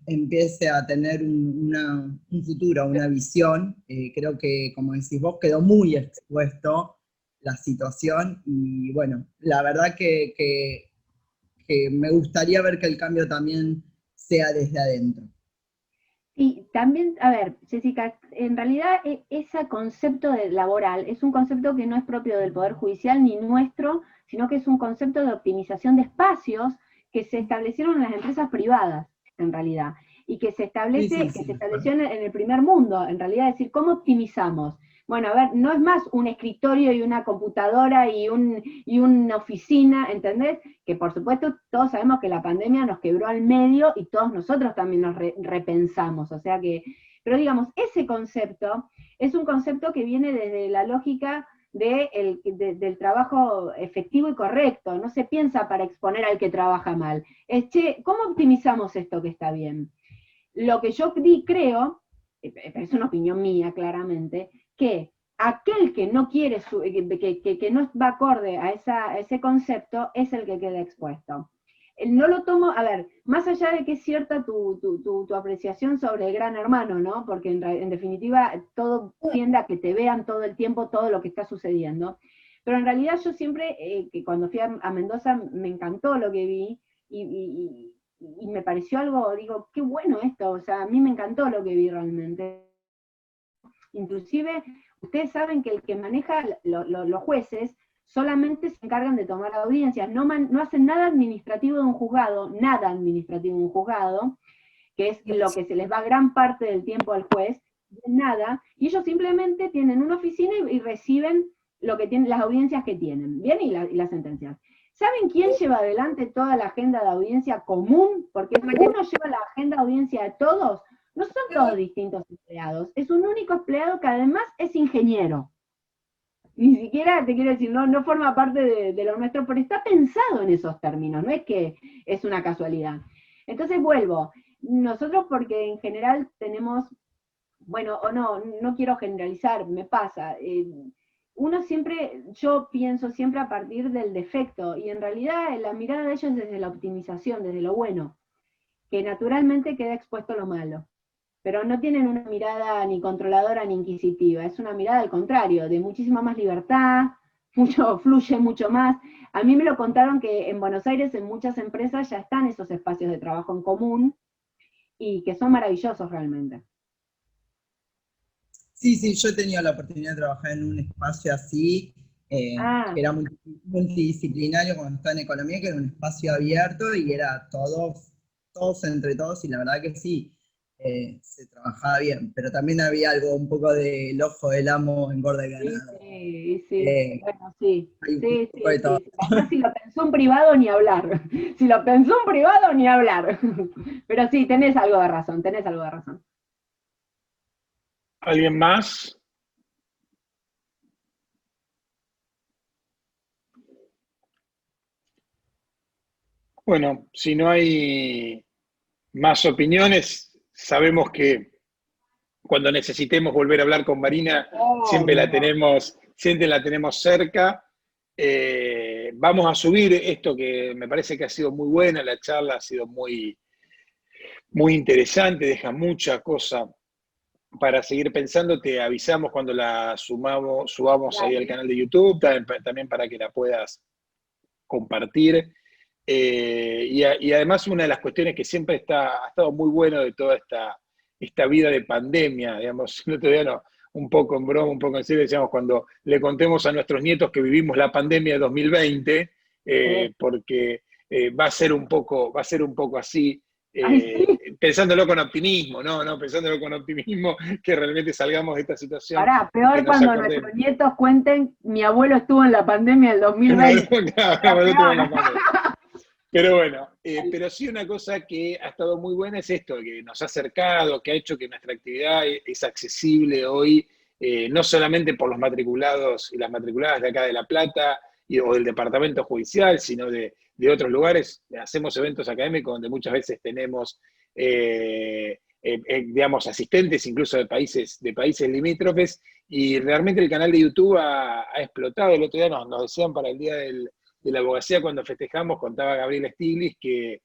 empiece a tener un futuro, una visión. Creo que, como decís vos, quedó muy expuesto la situación y bueno, la verdad que me gustaría ver que el cambio también sea desde adentro. Y también, a ver, Jessica, en realidad ese concepto de laboral es un concepto que no es propio del Poder Judicial ni nuestro, sino que es un concepto de optimización de espacios que se establecieron en las empresas privadas, en realidad, y que se estableció en el primer mundo, en realidad, es decir, ¿cómo optimizamos? bueno, a ver, no es más un escritorio y una computadora y una oficina, ¿entendés? Que por supuesto todos sabemos que la pandemia nos quebró al medio y todos nosotros también nos repensamos, o sea que, pero digamos, ese concepto es un concepto que viene desde la lógica del trabajo efectivo y correcto, no se piensa para exponer al que trabaja mal. Che, ¿cómo optimizamos esto que está bien? Lo que yo creo, es una opinión mía claramente, que aquel que no quiere, que no va acorde a ese concepto, es el que queda expuesto. No lo tomo, a ver, más allá de que es cierta tu apreciación sobre el Gran Hermano, ¿no? Porque en definitiva todo tiende a que te vean todo el tiempo todo lo que está sucediendo, pero en realidad yo siempre, que cuando fui a Mendoza, me encantó lo que vi, y me pareció algo, digo, qué bueno esto, o sea, a mí me encantó lo que vi realmente. Inclusive, ustedes saben que el que maneja los jueces solamente se encargan de tomar audiencias, no hacen nada administrativo de un juzgado, que es lo que se les va gran parte del tiempo al juez, nada, y ellos simplemente tienen una oficina y reciben las audiencias que tienen, ¿bien? Y las sentencias. ¿Saben quién lleva adelante toda la agenda de audiencia común? Porque uno lleva la agenda de audiencia de todos, no son todos distintos empleados, es un único empleado que además es ingeniero. Ni siquiera, te quiero decir, no forma parte de lo nuestro, pero está pensado en esos términos, no es que es una casualidad. Entonces vuelvo, nosotros porque en general tenemos, bueno, o no quiero generalizar, me pasa, yo pienso siempre a partir del defecto, y en realidad la mirada de ellos es desde la optimización, desde lo bueno, que naturalmente queda expuesto lo malo. Pero no tienen una mirada ni controladora ni inquisitiva, es una mirada al contrario, de muchísima más libertad, fluye mucho más. A mí me lo contaron que en Buenos Aires en muchas empresas ya están esos espacios de trabajo en común, y que son maravillosos realmente. Sí, yo he tenido la oportunidad de trabajar en un espacio así, que era multidisciplinario cuando estaba en economía, que era un espacio abierto y era todos entre todos, y la verdad que sí, se trabajaba bien, pero también había algo un poco del ojo del amo engorda el ganado. Sí, bueno, sí. Todo. Además, si lo pensó un privado, ni hablar. Pero sí, tenés algo de razón. ¿Alguien más? Bueno, si no hay más opiniones, sabemos que cuando necesitemos volver a hablar con Marina, siempre la tenemos cerca. Vamos a subir esto que me parece que ha sido muy buena, la charla ha sido muy, muy interesante, deja mucha cosa para seguir pensando. Te avisamos cuando la subamos ahí al canal de YouTube, también para que la puedas compartir. Y además una de las cuestiones que siempre ha estado muy bueno de toda esta vida de pandemia, digamos, el otro día un poco en broma, un poco en serio, decíamos, cuando le contemos a nuestros nietos que vivimos la pandemia de 2020, porque va a ser un poco así, pensándolo con optimismo, pensándolo con optimismo, que realmente salgamos de esta situación. Peor cuando nuestros nietos cuenten, mi abuelo estuvo en la pandemia del 2020. Pero bueno, pero sí una cosa que ha estado muy buena es esto, que nos ha acercado, que ha hecho que nuestra actividad es accesible hoy, no solamente por los matriculados y las matriculadas de acá de La Plata o del departamento judicial, sino de otros lugares. Hacemos eventos académicos donde muchas veces tenemos, digamos, asistentes incluso de países limítrofes, y realmente el canal de YouTube ha explotado. El otro día nos decían para el Día de la Abogacía, cuando festejamos, contaba Gabriel Stiglitz que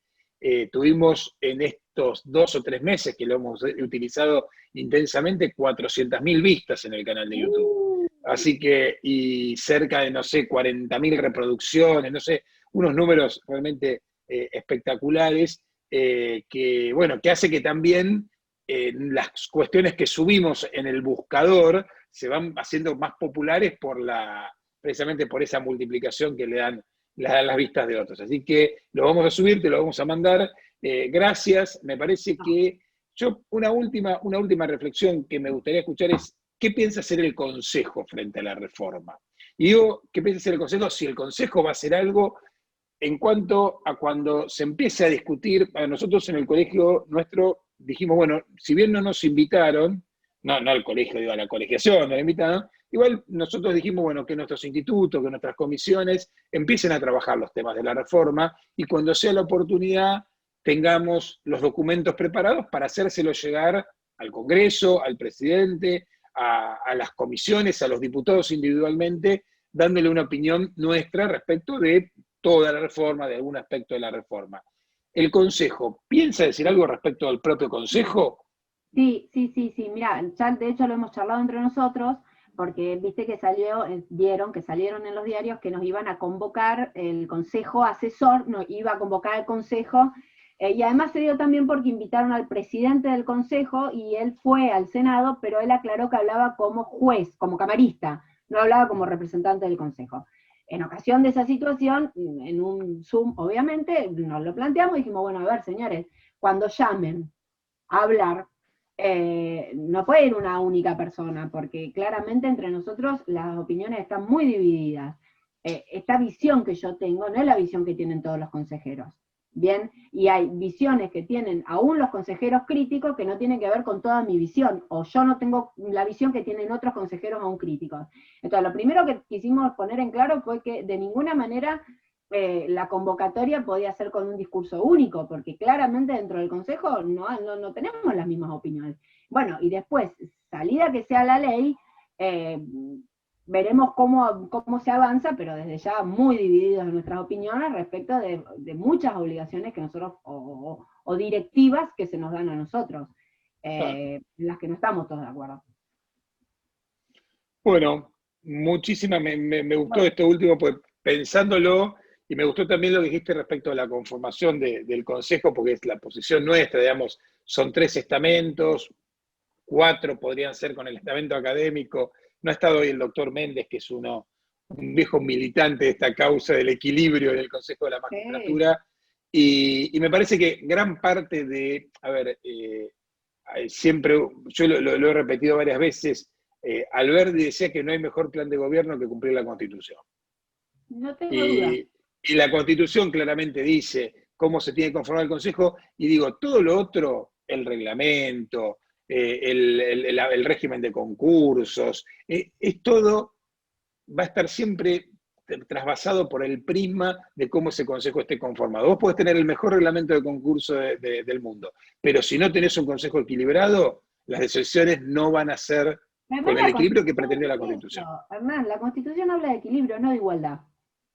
tuvimos en estos 2 o 3 meses que lo hemos utilizado intensamente 400.000 vistas en el canal de YouTube. Así que, y cerca de, 40.000 reproducciones, unos números realmente espectaculares, que hace que también las cuestiones que subimos en el buscador se van haciendo más populares precisamente por esa multiplicación que le dan las vistas de otros. Así que lo vamos a subir, te lo vamos a mandar. Gracias. Me parece que una última reflexión que me gustaría escuchar es, ¿qué piensa hacer el Consejo frente a la reforma? Y digo, ¿qué piensa hacer el Consejo? Si el Consejo va a hacer algo en cuanto a cuando se empiece a discutir. Nosotros en el colegio nuestro dijimos, bueno, si bien no nos invitaron, no al colegio, digo, a la colegiación, nos invitaron, igual nosotros dijimos, bueno, que nuestros institutos, que nuestras comisiones empiecen a trabajar los temas de la reforma y cuando sea la oportunidad tengamos los documentos preparados para hacérselos llegar al Congreso, al presidente, a las comisiones, a los diputados individualmente, dándole una opinión nuestra respecto de toda la reforma, de algún aspecto de la reforma. ¿El Consejo piensa decir algo respecto al propio Consejo? Sí, mira, ya de hecho lo hemos charlado entre nosotros, porque viste que vieron que salieron en los diarios que nos iban a convocar, el Consejo Asesor nos iba a convocar al Consejo, y además se dio también porque invitaron al presidente del Consejo y él fue al Senado, pero él aclaró que hablaba como juez, como camarista, no hablaba como representante del Consejo. En ocasión de esa situación, en un Zoom, obviamente, nos lo planteamos y dijimos, bueno, a ver, señores, cuando llamen a hablar, no puede ir una única persona, porque claramente entre nosotros las opiniones están muy divididas. Esta visión que yo tengo no es la visión que tienen todos los consejeros. Bien, y hay visiones que tienen aún los consejeros críticos que no tienen que ver con toda mi visión, o yo no tengo la visión que tienen otros consejeros aún críticos. Entonces, lo primero que quisimos poner en claro fue que de ninguna manera la convocatoria podía ser con un discurso único, porque claramente dentro del Consejo no tenemos las mismas opiniones. Bueno, y después, salida que sea la ley, veremos cómo se avanza, pero desde ya muy divididos en nuestras opiniones respecto de muchas obligaciones que nosotros, o directivas que se nos dan a nosotros, en las que no estamos todos de acuerdo. Bueno, muchísimas, me gustó esto último, pues pensándolo, y me gustó también lo que dijiste respecto a la conformación del Consejo, porque es la posición nuestra, digamos, son 3 estamentos, 4 podrían ser con el estamento académico. No ha estado hoy el doctor Méndez, que es un viejo militante de esta causa del equilibrio en el Consejo de la Magistratura, y me parece que gran parte de, siempre, yo lo he repetido varias veces, Alberdi decía que no hay mejor plan de gobierno que cumplir la Constitución. No tengo duda. Y la Constitución claramente dice cómo se tiene que conformar el Consejo, y digo, todo lo otro, el reglamento, el régimen de concursos, es todo, va a estar siempre trasvasado por el prisma de cómo ese consejo esté conformado. Vos podés tener el mejor reglamento de concurso del mundo, pero si no tenés un consejo equilibrado, las decisiones no van a ser con el equilibrio que pretendía la Constitución. Hernán, la Constitución habla de equilibrio, no de igualdad.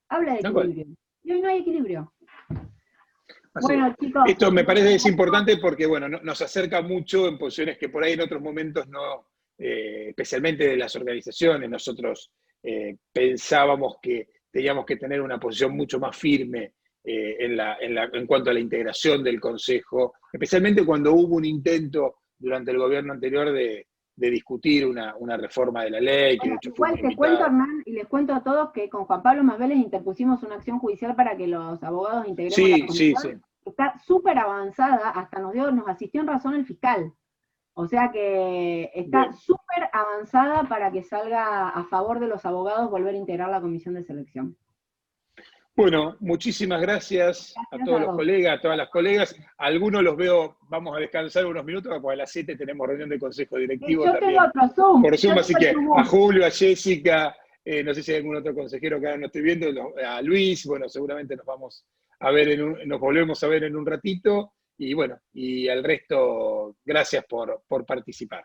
Habla de equilibrio. Y hoy no hay equilibrio. Bueno, chicos, esto me parece es importante porque bueno, nos acerca mucho en posiciones que por ahí en otros momentos no, especialmente de las organizaciones, nosotros pensábamos que teníamos que tener una posición mucho más firme en cuanto a la integración del Consejo, especialmente cuando hubo un intento durante el gobierno anterior de discutir una reforma de la ley. Que bueno, de hecho igual te cuento, Hernán, y les cuento a todos que con Juan Pablo Masvélez interpusimos una acción judicial para que los abogados integremos la comisión. Sí. Está súper avanzada, hasta nos asistió en razón el fiscal. O sea que está súper avanzada para que salga a favor de los abogados volver a integrar la comisión de selección. Bueno, muchísimas gracias a todos los colegas, a todas las colegas. Algunos los veo, vamos a descansar unos minutos, porque a las 7 tenemos reunión de consejo directivo. Yo también tengo otro Zoom. Por Zoom, así que a Julio, a Jessica, no sé si hay algún otro consejero que ahora no estoy viendo, a Luis, bueno, seguramente nos vamos a ver, nos volvemos a ver en un ratito, y bueno, y al resto, gracias por participar.